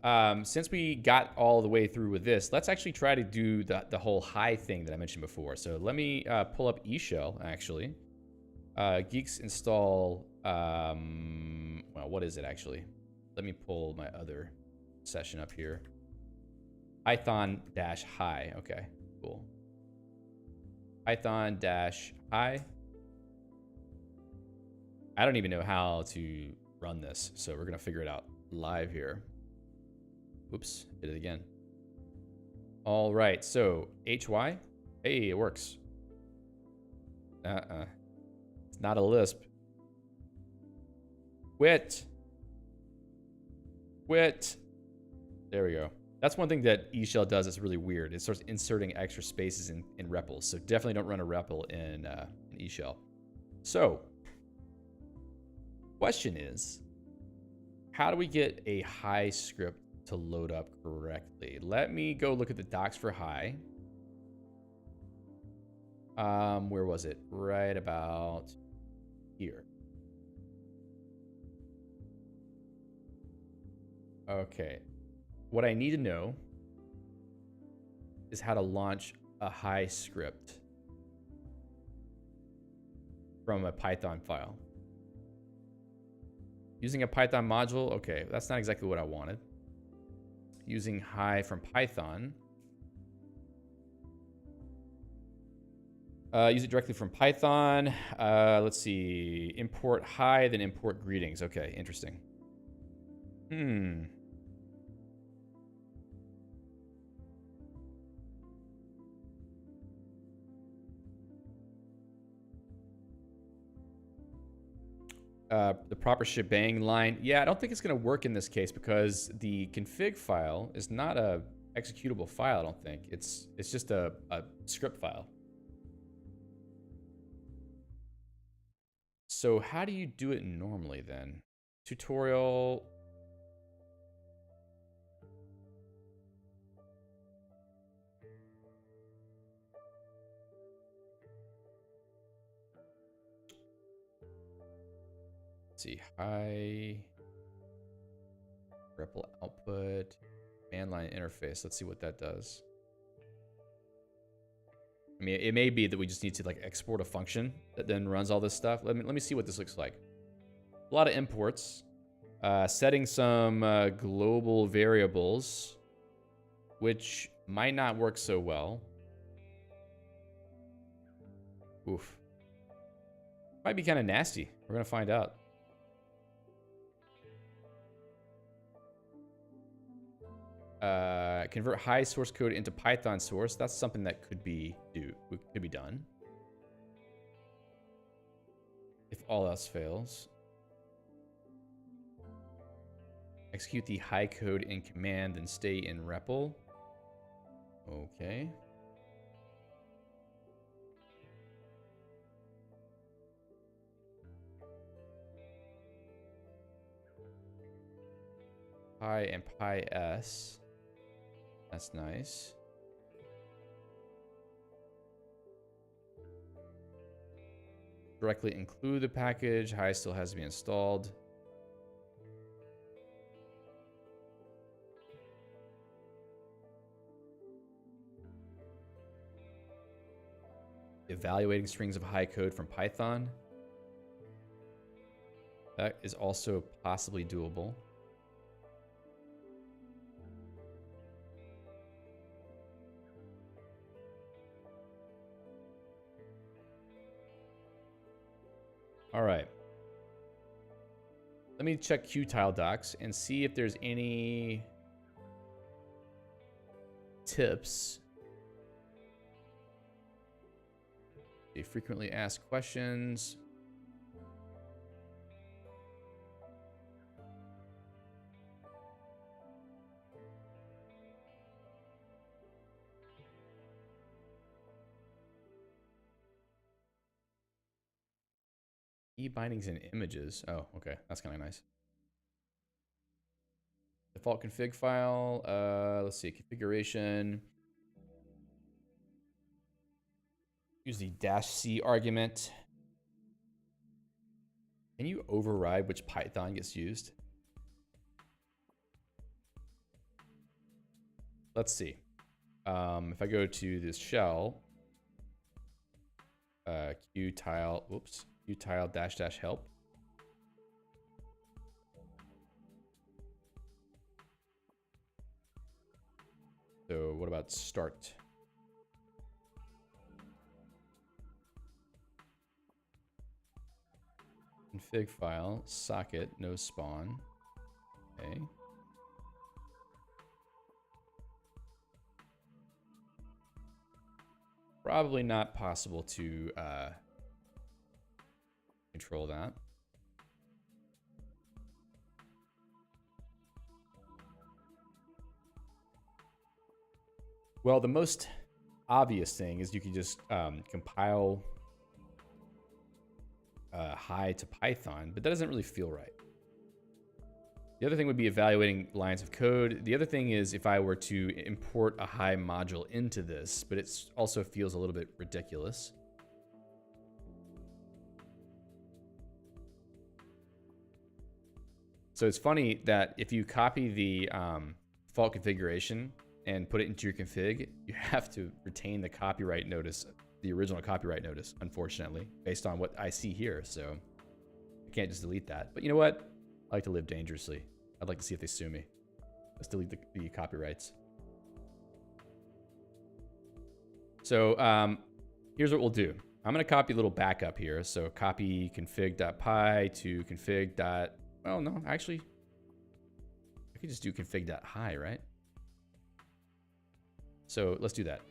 since we got all the way through with this, let's actually try to do the whole high thing that I mentioned before. So let me pull up eShell, actually. Geeks install, well, what is it actually? Let me pull my other session up here. Python-high. Okay, cool. Python-high. I don't even know how to run this, so we're going to figure it out live here. Oops, did it again. All right, so HY. Hey, it works. It's not a Lisp. Quit. There we go. That's one thing that eShell does that's really weird. It starts inserting extra spaces in REPLs. So definitely don't run a REPL in eShell. So, question is, how do we get a high script to load up correctly? Let me go look at the docs for high. Where was it? Right about here. Okay. What I need to know is how to launch a high script from a Python file. Using a Python module, okay, that's not exactly what I wanted. Using high from Python. Use it directly from Python. Let's see, import high, then import greetings. Okay, interesting. The proper shebang line. Yeah, I don't think it's going to work in this case because the config file is not a executable file, I don't think. It's just a script file. So how do you do it normally then? Tutorial. Let's see, high REPL output, command line interface. Let's see what that does. I mean, it may be that we just need to like export a function that then runs all this stuff. Let me see what this looks like. A lot of imports, setting some global variables, which might not work so well. Oof. Might be kind of nasty. We're gonna find out. Convert high source code into Python source. That's something that could be done. If all else fails. Execute the high code in command and stay in REPL. Okay. Pi and Pi S. That's nice. Directly include the package. High still has to be installed. Evaluating strings of high code from Python. That is also possibly doable. All right. Let me check QTile docs and see if there's any tips. They frequently asked questions. key bindings and images. Oh, okay. That's kind of nice. Default config file. Let's see. Configuration. Use the -c argument. Can you override which Python gets used? Let's see. If I go to this shell, QTile, whoops, QTile -- help. So what about start? Config file, socket, no spawn. Okay. Probably not possible to control that. Well, the most obvious thing is you can just compile hi to Python, but that doesn't really feel right. The other thing would be evaluating lines of code. The other thing is if I were to import a hi module into this, but it also feels a little bit ridiculous. So it's funny that if you copy the default configuration and put it into your config, you have to retain the copyright notice, the original copyright notice, unfortunately, based on what I see here. So I can't just delete that. But you know what? I like to live dangerously. I'd like to see if they sue me. Let's delete the copyrights. So here's what we'll do. I'm going to copy a little backup here. So copy config.py to config. Well, no, actually, I could just do config.hi, right? So let's do that.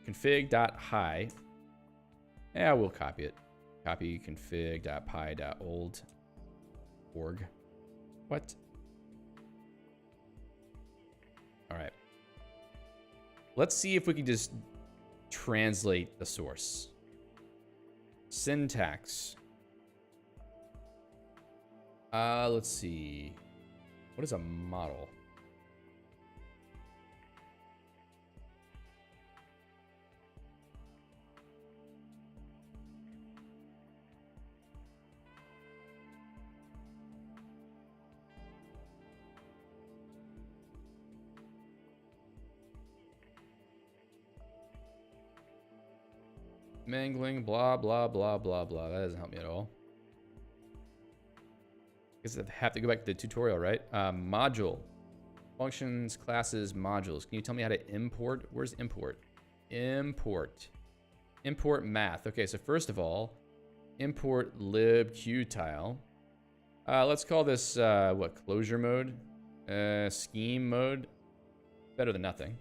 Config.hi. Yeah, we'll copy it. Copy config.py.old org. What? All right. Let's see if we can just translate the source. Syntax. Let's see. What is a model? Mangling, blah, blah, blah, blah, blah. That doesn't help me at all. I guess I have to go back to the tutorial, right? Module. Functions, classes, modules. Can you tell me how to import? Where's import? Import. Import math. Okay, so first of all, import libqtile. Let's call this, what, closure mode? Scheme mode. Better than nothing.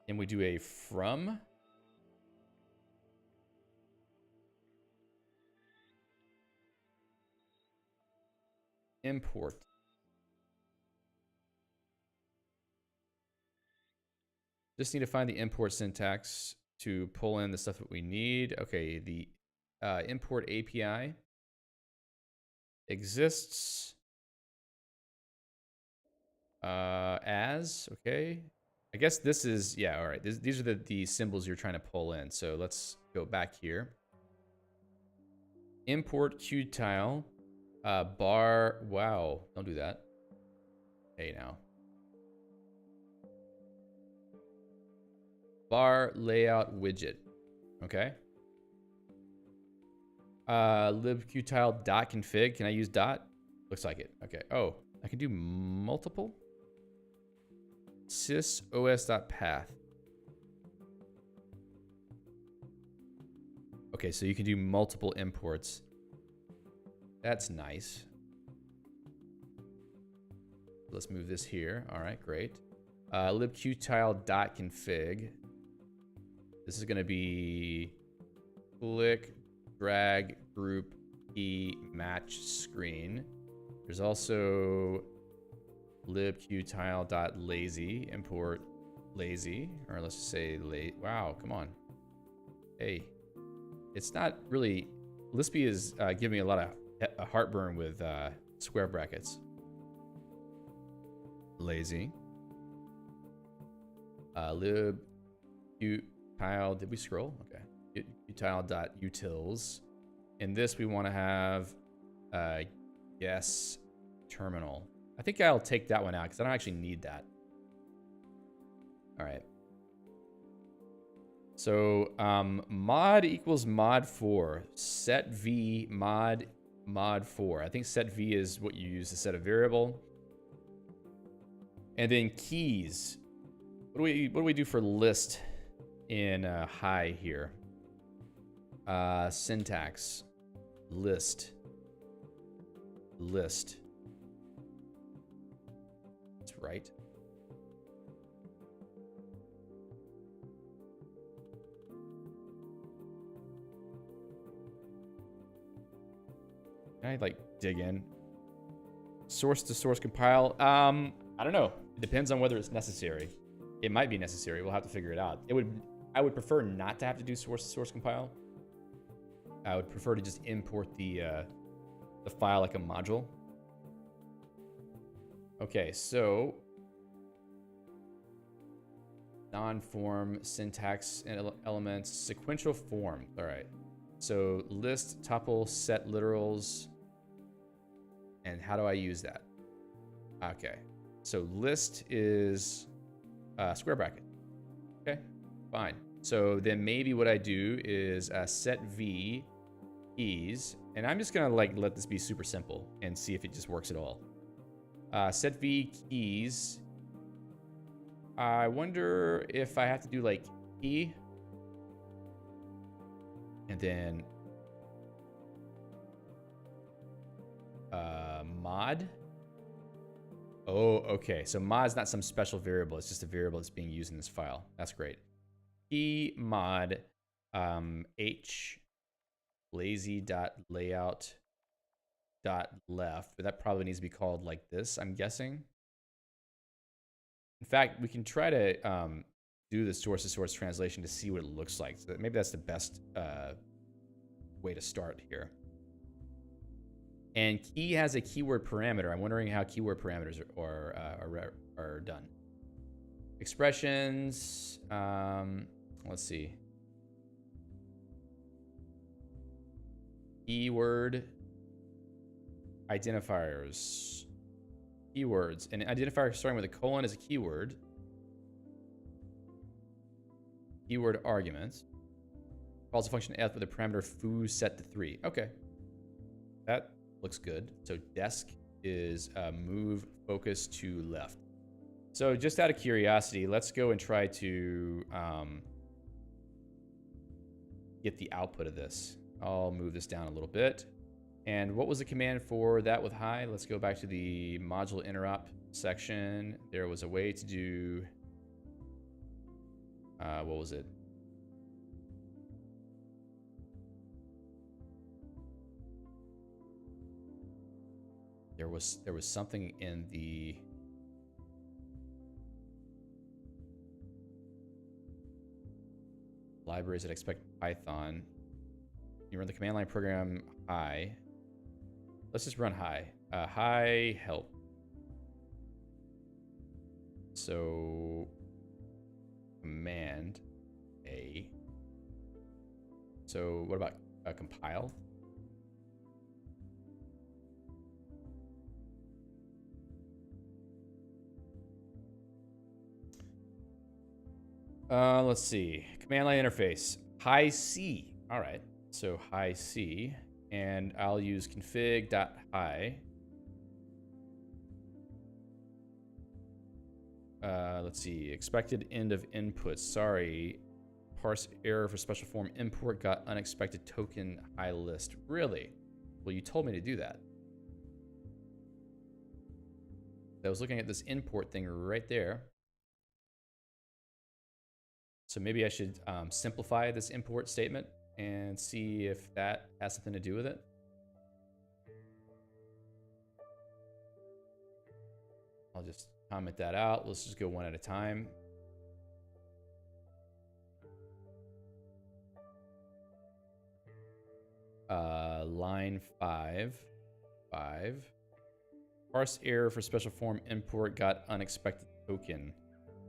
And we do a from. Import. Just need to find the import syntax to pull in the stuff that we need. Okay, the import API exists as, okay. I guess this is, yeah, all right. These are the symbols you're trying to pull in. So let's go back here. Import QTile. Bar, wow, don't do that. Hey, now. Bar layout widget, okay. Libqtile.config, can I use dot? Looks like it, okay. Oh, I can do multiple? sysOS.path. Okay, so you can do multiple imports. That's nice. Let's move this here. All right, great. Libqtile.config. This is going to be click, drag, group, key, match, screen. There's also libqtile.lazy, import lazy, or let's just say wow, come on. Hey. It's not really... Lispy is giving me a lot of heartburn with square brackets. Lazy. Lib QTile. Did we scroll? Okay. QTile.utils. In this, we want to have yes terminal. I think I'll take that one out because I don't actually need that. All right. So mod equals mod 4. Set v mod 4. I think set v is what you use to set a variable. And then keys. What do we do for list in high here? Syntax. List. That's right. Can I like dig in? Source to source compile. I don't know. It depends on whether it's necessary. It might be necessary. We'll have to figure it out. I would prefer not to have to do source to source compile. I would prefer to just import the file like a module. Okay, so non-form, syntax and elements, sequential form. All right. So list, tuple, set literals. And how do I use that? Okay. So list is square bracket. Okay, fine. So then maybe what I do is set v keys, and I'm just gonna like let this be super simple and see if it just works at all. Set v keys. I wonder if I have to do like key and then mod. Oh, okay. So mod is not some special variable. It's just a variable that's being used in this file. That's great. Key mod h lazy.layout.left, but that probably needs to be called like this, I'm guessing. In fact, we can try to do the source to source translation to see what it looks like. So maybe that's the best way to start here. And key has a keyword parameter. I'm wondering how keyword parameters are done. Expressions. Let's see. Keyword identifiers. Keywords. An identifier starting with a colon is a keyword. Keyword arguments. Calls a function f with a parameter foo set to 3. Okay. That looks good. So desk is move focus to left. So just out of curiosity, let's go and try to get the output of this. I'll move this down a little bit. And what was the command for that with high? Let's go back to the module interrupt section. There was a way to do, what was it? There was something in the libraries that expect Python. You run the command line program high. Let's just run high. High help. So command A. So what about compile? Let's see. Command line interface. High C. All right. So high C. And I'll use config.high. Let's see. Expected end of input. Sorry. Parse error for special form import got unexpected token high list. Really? Well, you told me to do that. I was looking at this import thing right there. So maybe I should simplify this import statement and see if that has something to do with it. I'll just comment that out. Let's just go one at a time. Line 5. Parse error for special form import got unexpected token.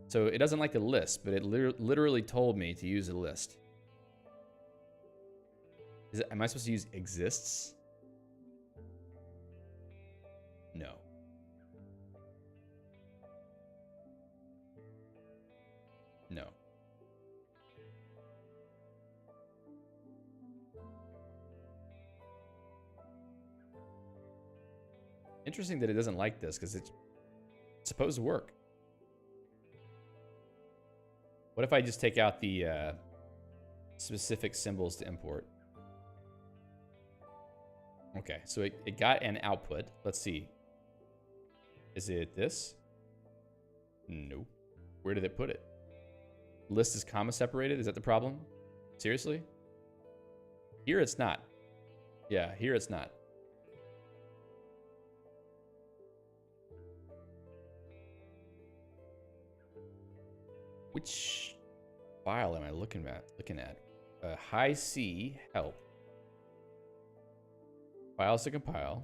So it doesn't like the list, but it literally told me to use a list. Am I supposed to use exists? No. No. Interesting that it doesn't like this because it's supposed to work. What if I just take out the specific symbols to import? Okay, so it got an output. Let's see. Is it this? Nope. Where did it put it? List is comma separated? Is that the problem? Seriously? Here it's not. Yeah, here it's not. Which file am I looking at? High C help. Files to compile.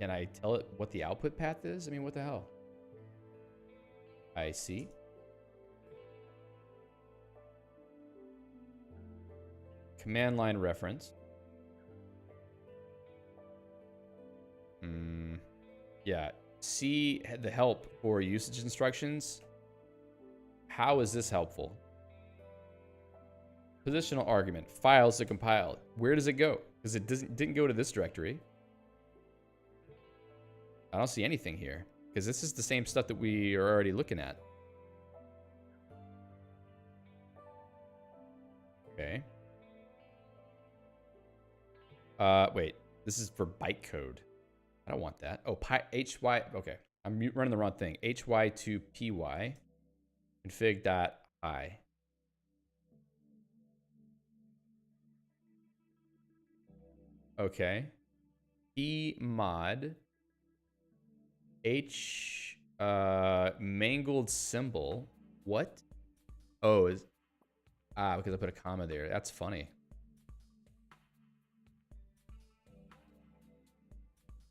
Can I tell it what the output path is? I mean, what the hell? I see. Command line reference. Yeah. See the help for usage instructions. How is this helpful? Positional argument. Files to compile. Where does it go? Because it didn't go to this directory. I don't see anything here. Because this is the same stuff that we are already looking at. Okay. Wait. This is for bytecode. I don't want that. Oh, HY. Okay. I'm running the wrong thing. HY2PY. Config.I. Okay. Pmod. Mangled symbol. What? Oh, because I put a comma there. That's funny.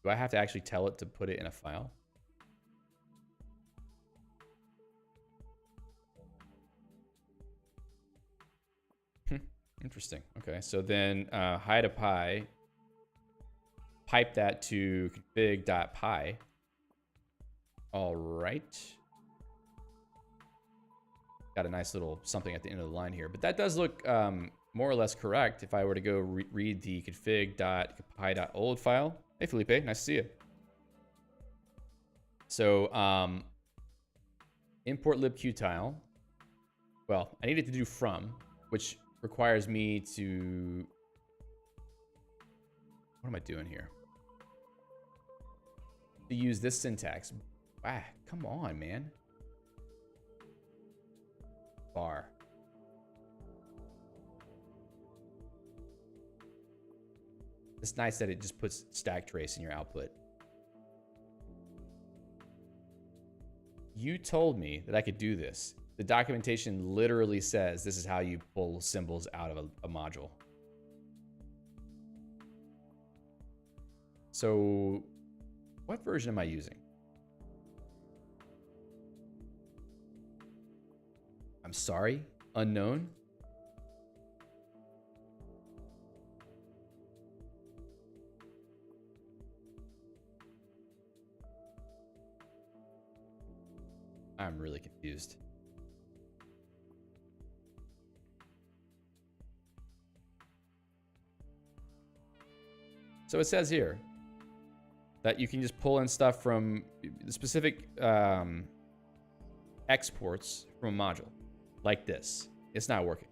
Do I have to actually tell it to put it in a file? Interesting. Okay, so then hi to pi. Pipe that to config.py. All right. Got a nice little something at the end of the line here, but that does look more or less correct if I were to go read the config.py.old file. Hey, Felipe, nice to see you. So import libqtile. Well, I needed to do from, which requires me to... What am I doing here? To use this syntax. Ah, come on, man. Bar. It's nice that it just puts stack trace in your output. You told me that I could do this. The documentation literally says this is how you pull symbols out of a module. So what version am I using? I'm sorry, unknown. I'm really confused. So it says here that you can just pull in stuff from the specific exports from a module like this. It's not working.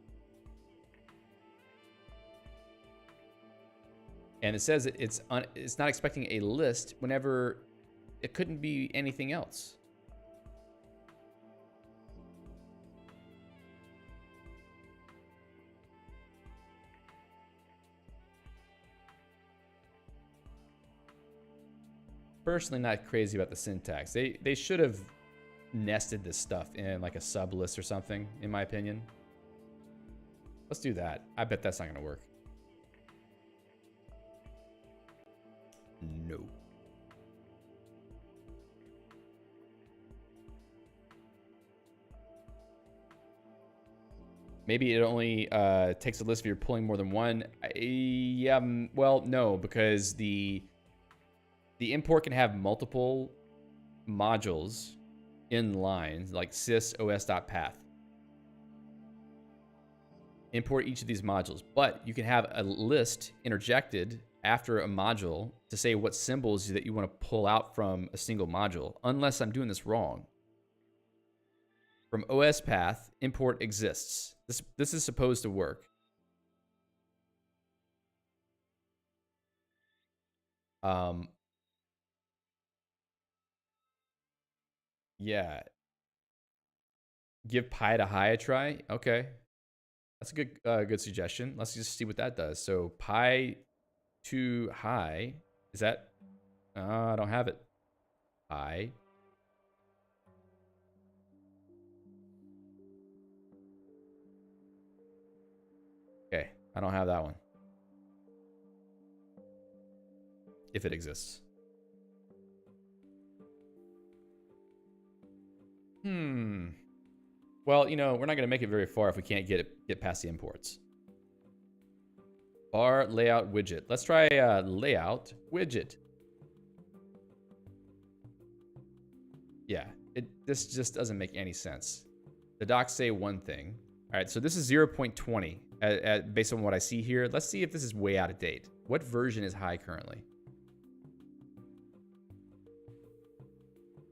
And it says it's not expecting a list whenever it couldn't be anything else. Personally not crazy about the syntax. They should have nested this stuff in like a sub list or something, in my opinion. Let's do that. I bet that's not going to work. No. Maybe it only takes a list if you're pulling more than one. Yeah, well, no, because the import can have multiple modules in lines, like sys.os.path. Import each of these modules, but you can have a list interjected after a module to say what symbols that you want to pull out from a single module, unless I'm doing this wrong. From OS path, import exists. This is supposed to work. Yeah. Give pi to high a try. Okay. That's a good suggestion. Let's just see what that does. So pi to high, is that? I don't have it. Pi. Okay, I don't have that one. If it exists. Well, you know, we're not going to make it very far if we can't get past the imports. Bar layout widget. Let's try layout widget. Yeah, this just doesn't make any sense. The docs say one thing. All right, so this is 0.20 based on what I see here. Let's see if this is way out of date. What version is high currently?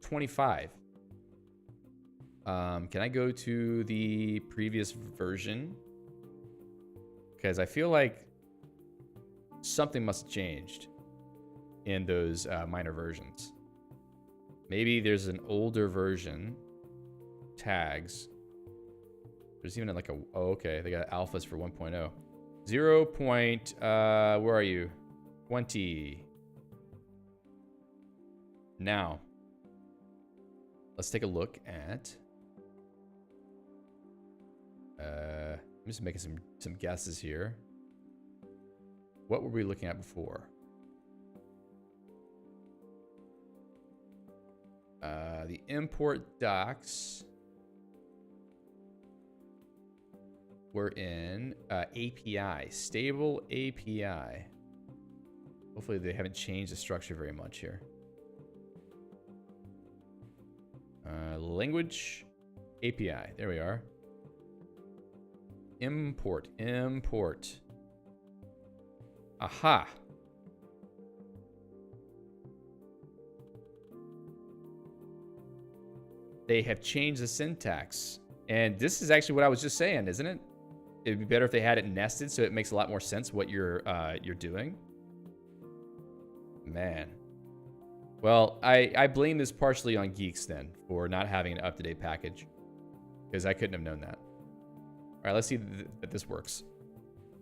25. Can I go to the previous version? Because I feel like something must have changed in those minor versions. Maybe there's an older version. Tags. There's even like a... Oh, okay. They got alphas for 1.0. 0. Where are you? 20. Now, let's take a look at... I'm just making some guesses here. What were we looking at before? The import docs were in API, stable API. Hopefully they haven't changed the structure very much here. Language API, there we are. Import. Aha. They have changed the syntax. And this is actually what I was just saying, isn't it? It'd be better if they had it nested so it makes a lot more sense what you're doing. Man. Well, I blame this partially on geeks then for not having an up-to-date package. Because I couldn't have known that. All right, let's see that this works.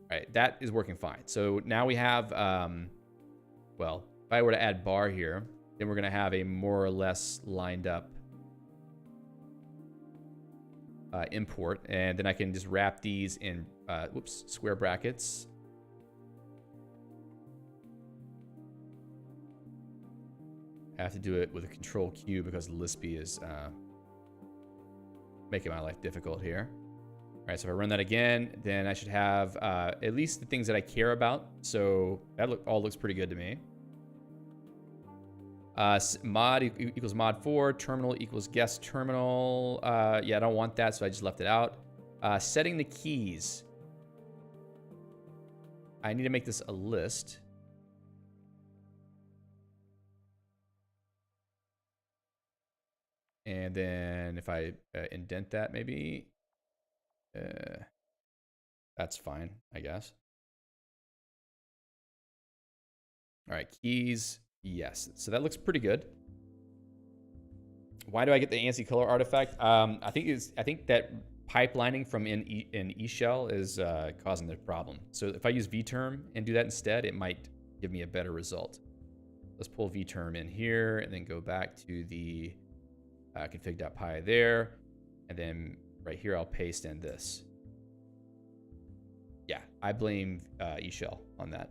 All right, that is working fine. So now we have, well, if I were to add bar here, then we're going to have a more or less lined up import. And then I can just wrap these in, square brackets. I have to do it with a control Q because Lispy is making my life difficult here. All right, so if I run that again, then I should have at least the things that I care about. So that all looks pretty good to me. Mod equals mod 4, terminal equals guest terminal. Yeah, I don't want that, so I just left it out. Setting the keys. I need to make this a list. And then if I indent that, maybe... that's fine, I guess. All right, keys, yes. So that looks pretty good. Why do I get the ANSI color artifact? I think that pipelining from in eShell is causing the problem. So if I use vterm and do that instead, it might give me a better result. Let's pull vterm in here and then go back to the config.py there. And then right here, I'll paste in this. Yeah, I blame eShell on that.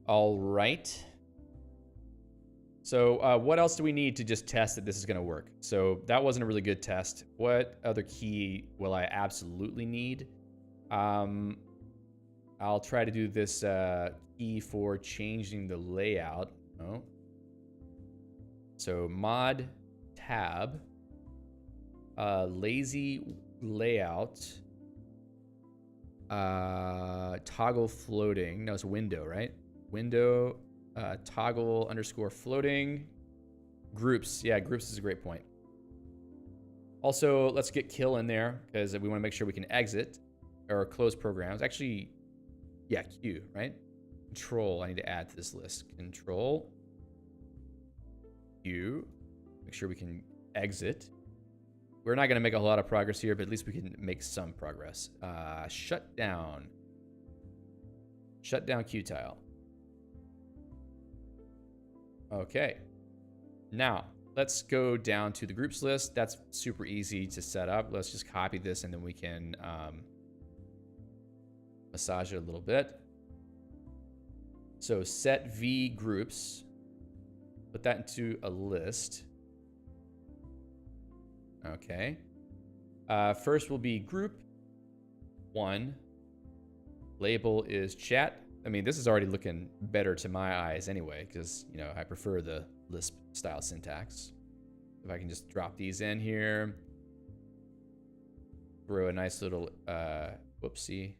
All right. So what else do we need to just test that this is going to work? So that wasn't a really good test. What other key will I absolutely need? I'll try to do this key for changing the layout. Oh. So mod tab, lazy layout, toggle floating. No, it's window, right? Window, toggle underscore floating, groups. Yeah, groups is a great point. Also, let's get kill in there because we want to make sure we can exit or close programs. Actually, yeah, Q, right? Control, I need to add to this list. Control, Q, make sure we can exit. We're not going to make a whole lot of progress here, but at least we can make some progress. Shut down. Shut down QTile. Okay. Now, let's go down to the groups list. That's super easy to set up. Let's just copy this and then we can massage it a little bit. So set V groups. Put that into a list. Okay. First will be group 1. Label is chat. I mean, this is already looking better to my eyes anyway, because, you know, I prefer the Lisp style syntax. If I can just drop these in here. Throw a nice little, whoopsie.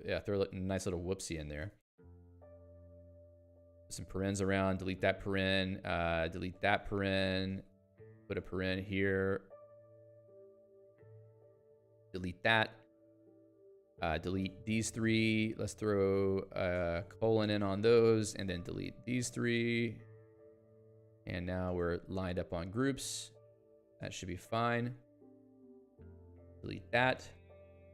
Yeah, throw a nice little whoopsie in there. Some parens around, delete that paren, delete that paren. Put a paren here. Delete that. Delete these 3. Let's throw a colon in on those and then delete these 3. And now we're lined up on groups. That should be fine. Delete that.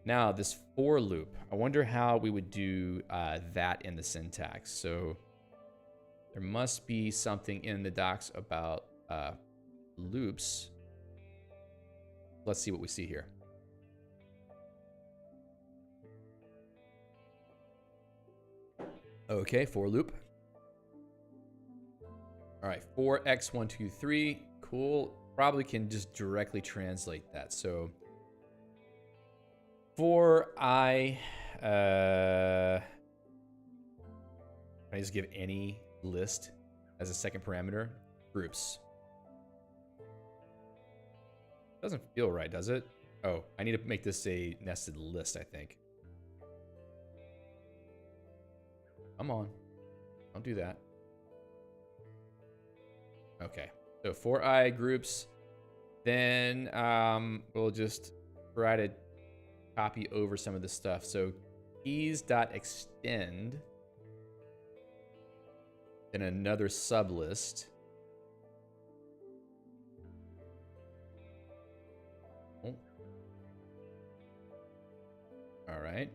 Now this for loop. I wonder how we would do that in the syntax. So there must be something in the docs about loops. Let's see what we see here. Okay, for loop. All right, for x123, cool. Probably can just directly translate that. So for I, can I just give any list as a second parameter? Groups. Doesn't feel right, does it? Oh, I need to make this a nested list, I think. Come on. Don't do that. Okay. So for I groups, then we'll just try to copy over some of this stuff. So keys.extend, then another sublist. Oh. All right.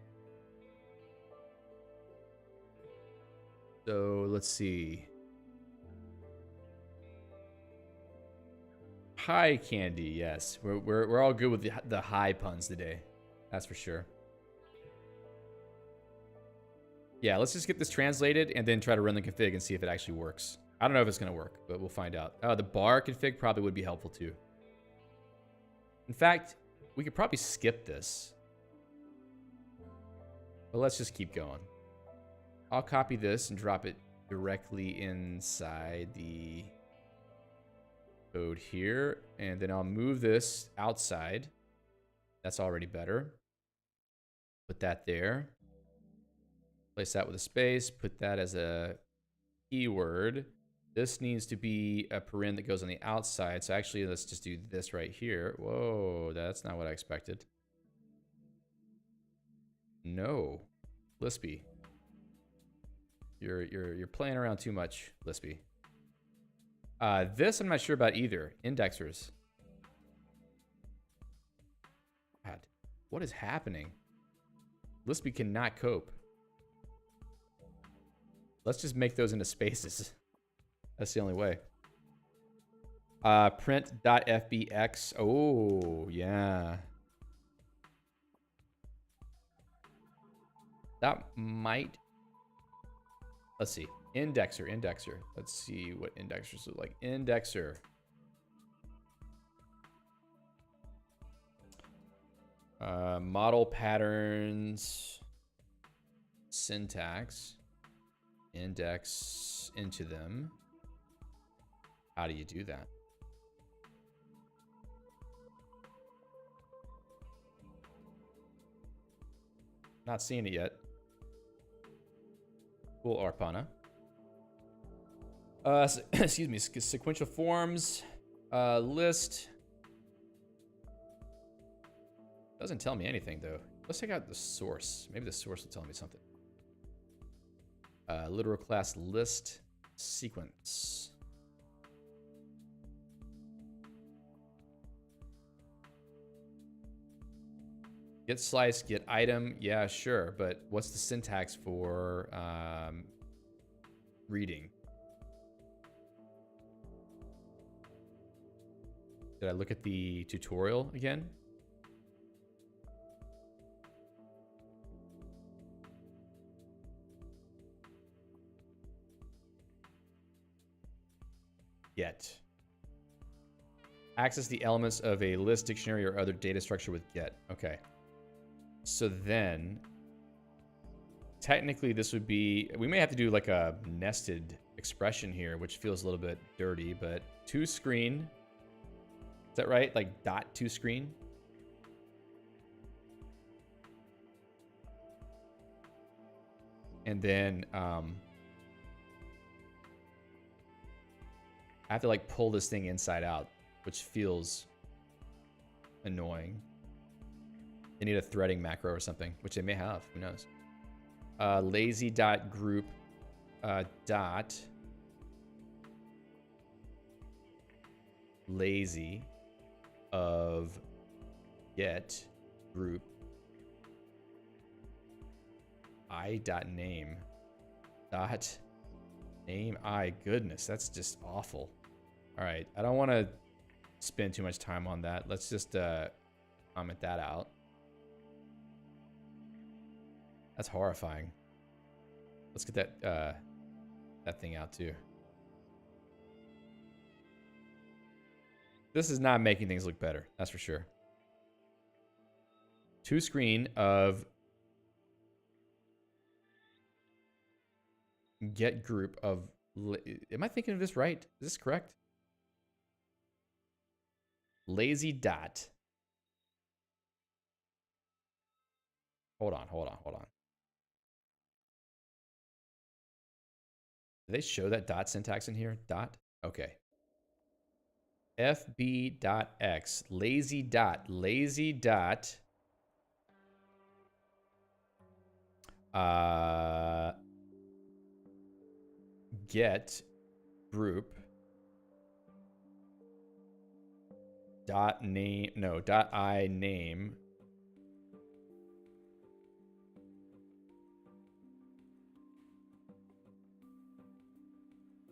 So let's see. Hi, Candy. Yes, we're all good with the high puns today. That's for sure. Yeah, let's just get this translated and then try to run the config and see if it actually works. I don't know if it's gonna work, but we'll find out. The bar config probably would be helpful too. In fact, we could probably skip this. But let's just keep going. I'll copy this and drop it directly inside the code here. And then I'll move this outside. That's already better. Put that there. Place that with a space. Put that as a keyword. This needs to be a paren that goes on the outside. So actually, let's just do this right here. Whoa, that's not what I expected. No, Lispy. You're playing around too much, Lispy. This I'm not sure about either. Indexers. God, what is happening? Lispy cannot cope. Let's just make those into spaces. That's the only way. Print.fbx. Oh, yeah. That might... Let's see. Indexer. Let's see what indexers look like. Indexer. Model patterns. Syntax. Index into them. How do you do that? Not seeing it yet. Cool Arpana. Excuse me. Sequential forms. List. Doesn't tell me anything though. Let's check out the source. Maybe the source will tell me something. Literal class list sequence. Get slice, get item. Yeah, sure. But what's the syntax for reading? Did I look at the tutorial again? Get. Access the elements of a list, dictionary, or other data structure with get. Okay. So then, technically this would be, we may have to do like a nested expression here, which feels a little bit dirty, but toScreen. Is that right? Like dot toScreen? And then, I have to like pull this thing inside out, which feels annoying. They need a threading macro or something, which they may have. Who knows? Lazy.group dot lazy of get group I.name dot name I. Goodness, that's just awful. All right, I don't want to spend too much time on that. Let's just comment that out. That's horrifying. Let's get that that thing out too. This is not making things look better, that's for sure. toScreen of get group of, am I thinking of this right? Is this correct? Lazy dot. Hold on. Do they show that dot syntax in here? Dot? Okay. fb.x, lazy dot, get group dot name, no, dot I name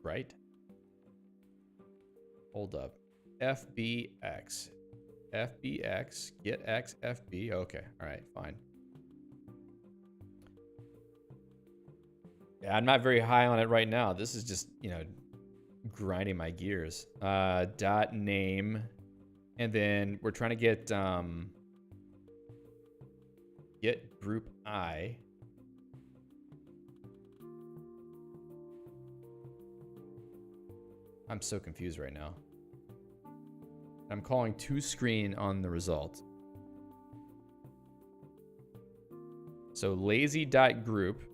right? Hold up. FBX. FBX. Get X FB. Okay. All right. Fine. Yeah, I'm not very high on it right now. This is just, you know, grinding my gears. Dot name. And then we're trying to get group I. I'm so confused right now. I'm calling toScreen on the result. So lazy.group.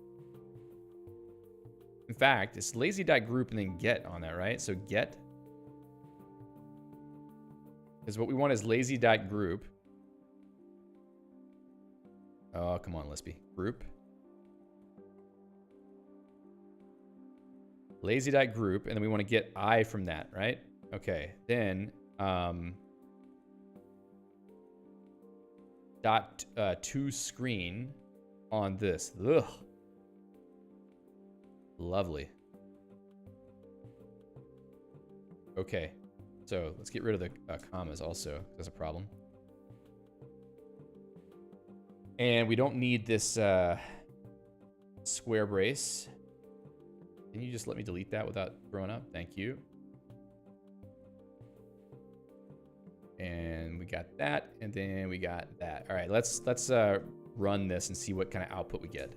In fact, it's lazy.group and then get on that, right? So get. Because what we want is lazy.group. Oh, come on, Lispy. Group. Lazy.group, and then we want to get I from that, right? Okay, then dot toScreen on this. Ugh. Lovely. Okay, So let's get rid of the commas also. That's a problem. And we don't need this square brace. Can you just let me delete that without throwing up? Thank you. And we got that, and then we got that. All right, let's run this and see what kind of output we get.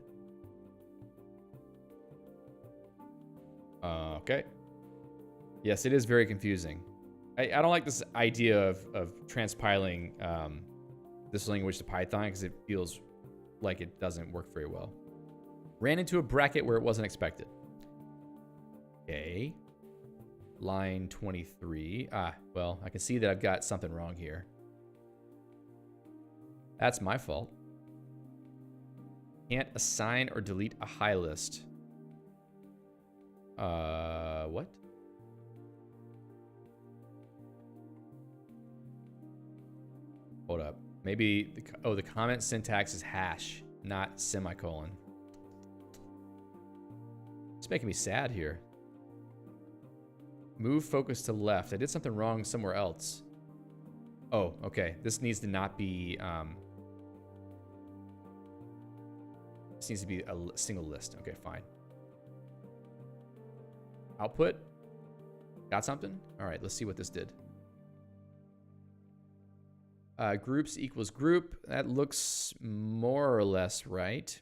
Okay. Yes, it is very confusing. I don't like this idea of transpiling this language to Python because it feels like it doesn't work very well. Ran into a bracket where it wasn't expected. Okay. Line 23. Well, I can see that I've got something wrong here. That's my fault. Can't assign or delete a high list. What? Hold up. Maybe, the comment syntax is hash, not semicolon. It's making me sad here. Move focus to left. I did something wrong somewhere else. Oh, okay. This needs to not be, this needs to be a single list. Okay, fine. Output. Got something? All right, let's see what this did. Groups equals group. That looks more or less right.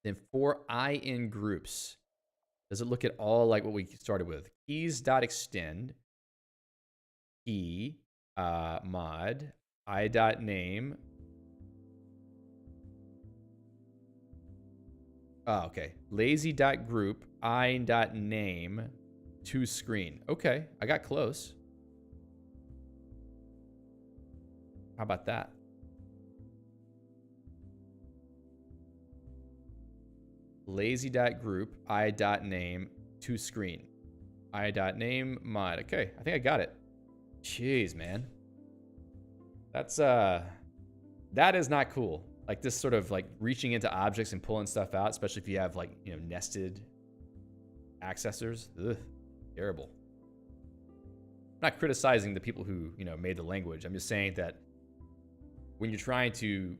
Then for I in groups. Does it look at all like what we started with? Keys.extend, key, mod, I.name. Oh, okay. Lazy.group, I.name, to screen. Okay, I got close. How about that? Lazy.group, I.name, to screen. I.name, mod. Okay, I think I got it. Jeez, man. That's, that is not cool. Like this sort of like reaching into objects and pulling stuff out, especially if you have like, you know, nested accessors. Ugh, terrible. I'm not criticizing the people who, you know, made the language. I'm just saying that when you're trying to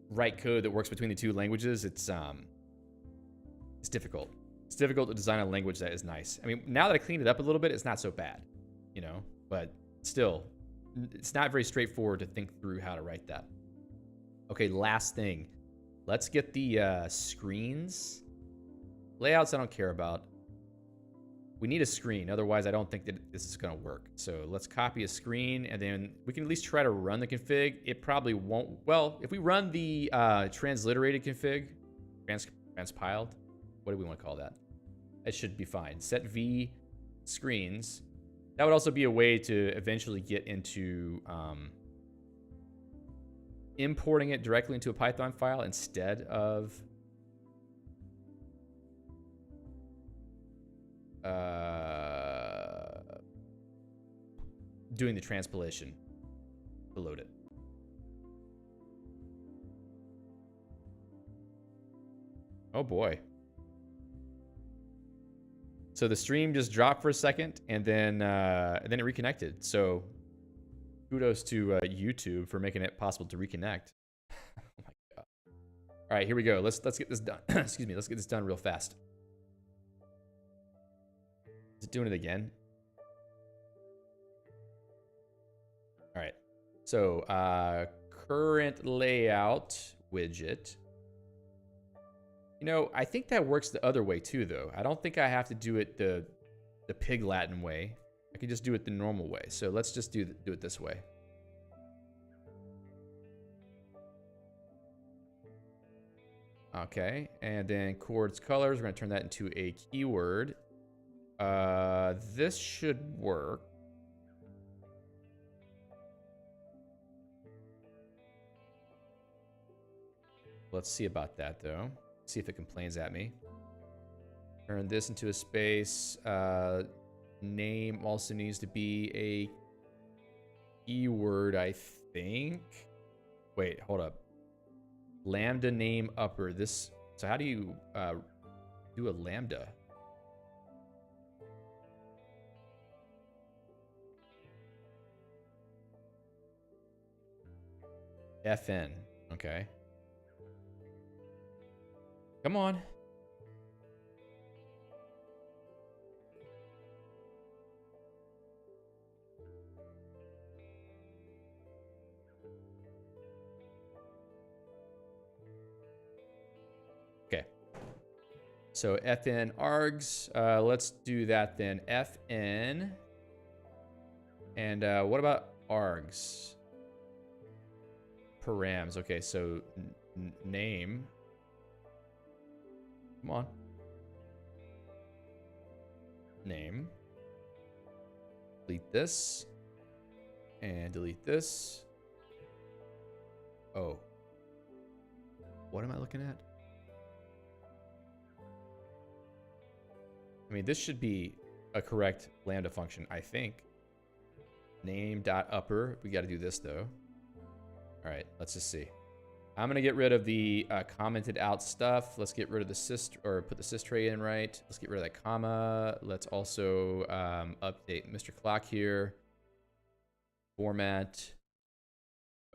write code that works between the two languages, it's difficult. It's difficult to design a language that is nice. I mean, now that I cleaned it up a little bit, it's not so bad, you know, but still, it's not very straightforward to think through how to write that. Okay, last thing. Let's get the screens. Layouts I don't care about. We need a screen, otherwise I don't think that this is gonna work. So let's copy a screen, and then we can at least try to run the config. It probably won't, well, if we run the transliterated config, transpiled, what do we wanna call that? It should be fine. Set v screens. That would also be a way to eventually get into importing it directly into a Python file instead of doing the transpilation to load it. Oh boy. So the stream just dropped for a second, and then it reconnected. So kudos to YouTube for making it possible to reconnect. Oh my god. All right, here we go. Let's get this done. Excuse me. Let's get this done real fast. Is it doing it again? All right. So current layout widget. You know, I think that works the other way too, though. I don't think I have to do it the Pig Latin way. I can just do it the normal way. So let's just do it this way. Okay, and then chords colors, we're gonna turn that into a keyword. This should work. Let's see about that though. See if it complains at me. Turn this into a space. Name also needs to be a keyword, I think. Wait, hold up. Lambda name upper. This. So how do you do a lambda? FN. Okay. Come on. Okay. So FN args. Let's do that then. FN. And what about args? Params. Okay, so name. Come on. Name. Delete this. And delete this. Oh. What am I looking at? I mean, this should be a correct Lambda function, I think. Name.upper. We got to do this, though. All right, let's just see. I'm going to get rid of the commented out stuff. Let's get rid of the sys, or put the sys tray in right. Let's get rid of that comma. Let's also update Mr. Clock here. Format.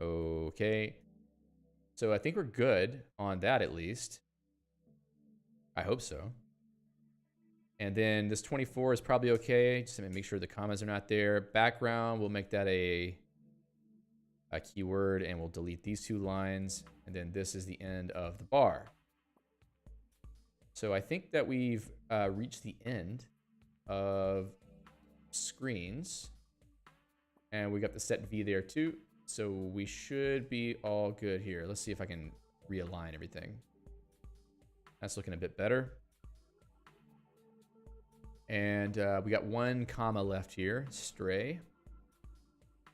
Okay. So I think we're good on that at least. I hope so. And then this 24 is probably okay. Just to make sure the commas are not there. Background, we'll make that a keyword, and we'll delete these two lines. And then this is the end of the bar. So I think that we've reached the end of screens. And we got the set V there too. So we should be all good here. Let's see if I can realign everything. That's looking a bit better. And we got one comma left here, stray.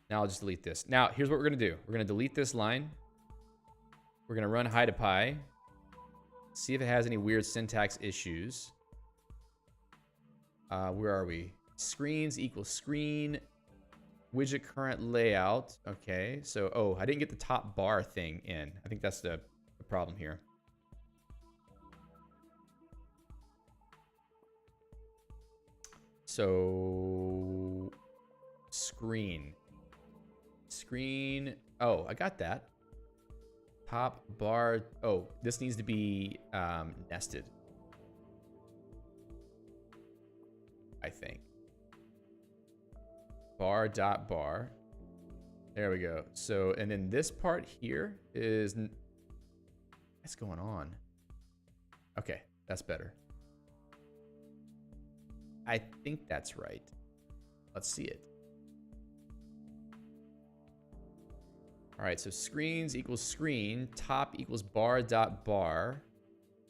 Now I'll just delete this. Now, here's what we're going to do. We're going to delete this line. We're going to run hi to pi. See if it has any weird syntax issues. Where are we? Screens equals screen. Widget current layout. Okay, so, oh, I didn't get the top bar thing in. I think that's the problem here. So, screen. Screen. Oh, I got that. Top bar. Oh, this needs to be nested. I think. Bar dot bar. There we go. So, and then this part here is. What's going on? Okay, that's better. I think that's right. Let's see it. All right, so screens equals screen, top equals bar dot bar,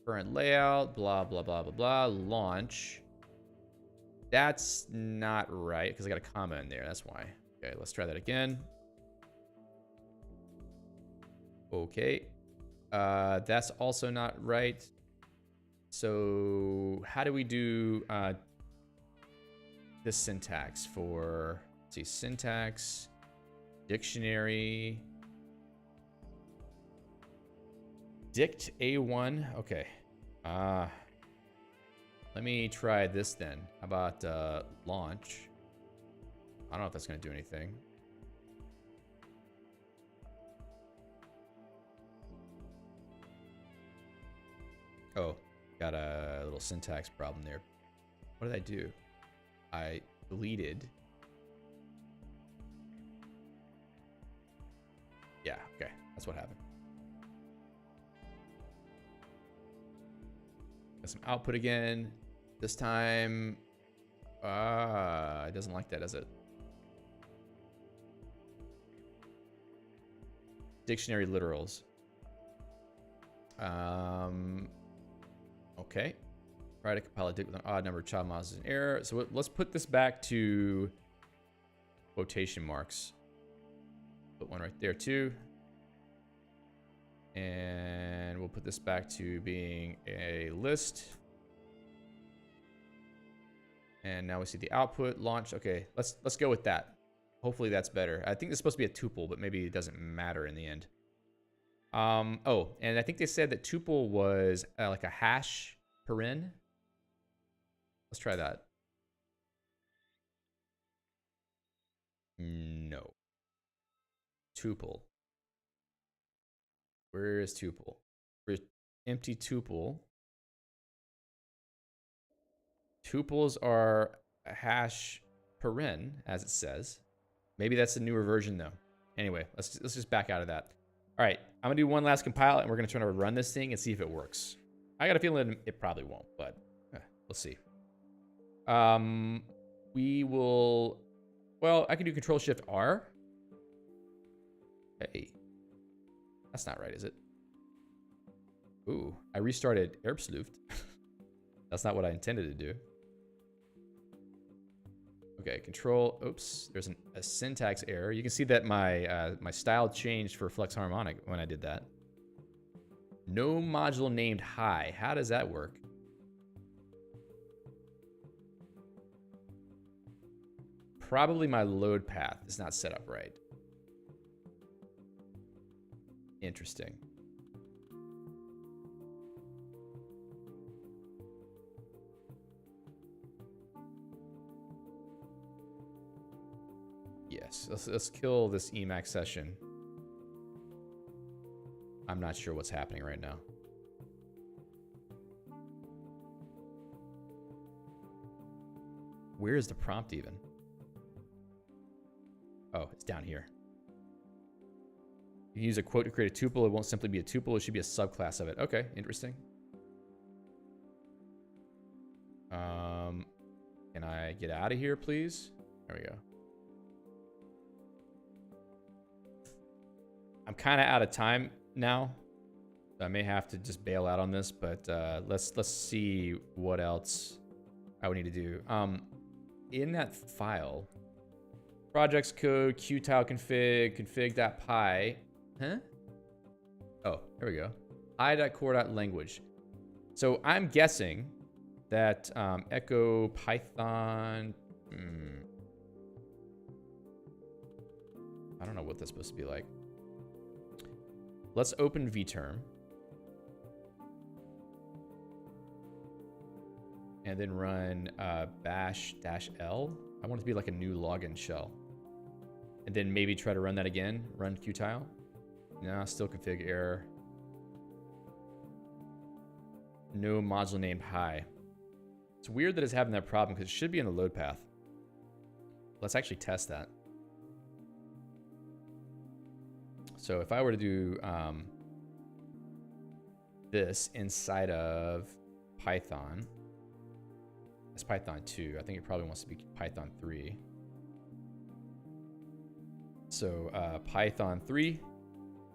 current layout, blah, blah, blah, blah, blah, launch. That's not right because I got a comma in there. That's why. Okay, let's try that again. Okay. That's also not right. So how do we do this syntax for, let's see, syntax, dictionary, dict A1. Okay. Let me try this then. How about launch? I don't know if that's going to do anything. Oh, got a little syntax problem there. What did I do? I deleted. Yeah, okay. That's what happened. Got some output again. This time, it doesn't like that, does it? Dictionary literals. Okay. Try to compile a dict with an odd number of child models in error. So let's put this back to quotation marks. Put one right there too. And we'll put this back to being a list. And now we see the output launch. Okay, let's go with that. Hopefully that's better. I think it's supposed to be a tuple, but maybe it doesn't matter in the end. Oh, and I think they said that tuple was like a hash paren. Let's try that. No. Tuple. Where is tuple? For empty tuple. Tuples are a hash paren, as it says. Maybe that's a newer version, though. Anyway, let's just back out of that. All right, I'm going to do one last compile, and we're going to try to run this thing and see if it works. I got a feeling it probably won't, but we'll see. We will... Well, I can do Control-Shift-R. Hey. That's not right, is it? Ooh, I restarted Erbsluft. That's not what I intended to do. Okay, control. Oops, there's a syntax error. You can see that my my style changed for Flex Harmonic when I did that. No module named high. How does that work? Probably my load path is not set up right. Interesting. Yes, let's kill this Emacs session. I'm not sure what's happening right now. Where is the prompt even? Oh, it's down here. You can use a quote to create a tuple. It won't simply be a tuple. It should be a subclass of it. Okay, interesting. Can I get out of here, please? There we go. I'm kind of out of time now. So I may have to just bail out on this, but let's see what else I would need to do. In that file, projects code, QTile config, config.py. Huh? Oh, there we go. i.core.language. So I'm guessing that echo Python. I don't know what that's supposed to be like. Let's open vterm. And then run bash-l. I want it to be like a new login shell. And then maybe try to run that again. Run QTile. No, still config error. No module named high. It's weird that it's having that problem because it should be in the load path. Let's actually test that. So if I were to do this inside of Python, it's Python 2. I think it probably wants to be Python 3. So Python 3,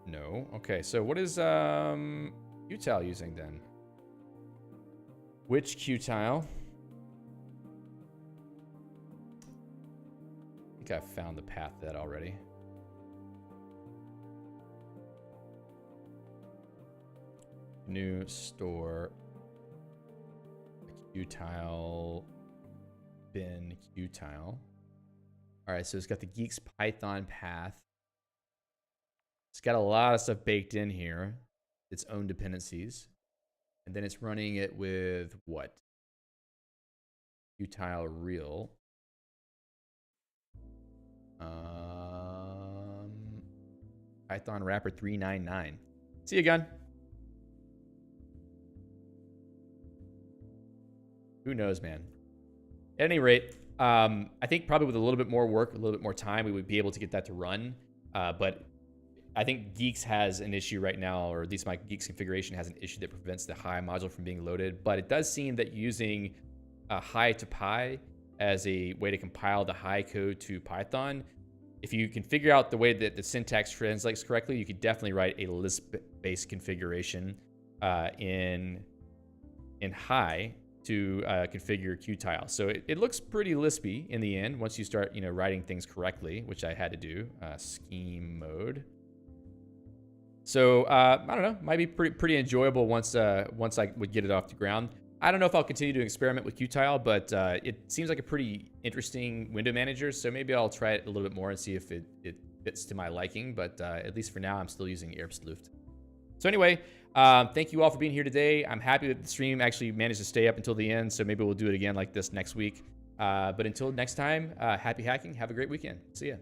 no. Okay, so what is QTile using then? Which QTile? I think I've found the path to that already. New store QTile bin QTile. All right, so it's got the Geeks Python path. It's got a lot of stuff baked in here, its own dependencies. And then it's running it with what? QTile real. Python wrapper 399. See you again. Who knows, man? At any rate, I think probably with a little bit more work, a little bit more time, we would be able to get that to run. But I think Geeks has an issue right now, or at least my Geeks configuration has an issue that prevents the high module from being loaded. But it does seem that using high to Py as a way to compile the high code to Python, if you can figure out the way that the syntax translates correctly, you could definitely write a Lisp-based configuration in high to configure QTile. So it looks pretty Lispy in the end once you start, writing things correctly, which I had to do. Scheme mode. So I don't know, might be pretty enjoyable once I would get it off the ground. I don't know if I'll continue to experiment with QTile, but it seems like a pretty interesting window manager. So maybe I'll try it a little bit more and see if it fits to my liking. But at least for now, I'm still using Erbsluft. So anyway, thank you all for being here today. I'm happy that the stream actually managed to stay up until the end. So maybe we'll do it again like this next week. But until next time, happy hacking. Have a great weekend. See ya.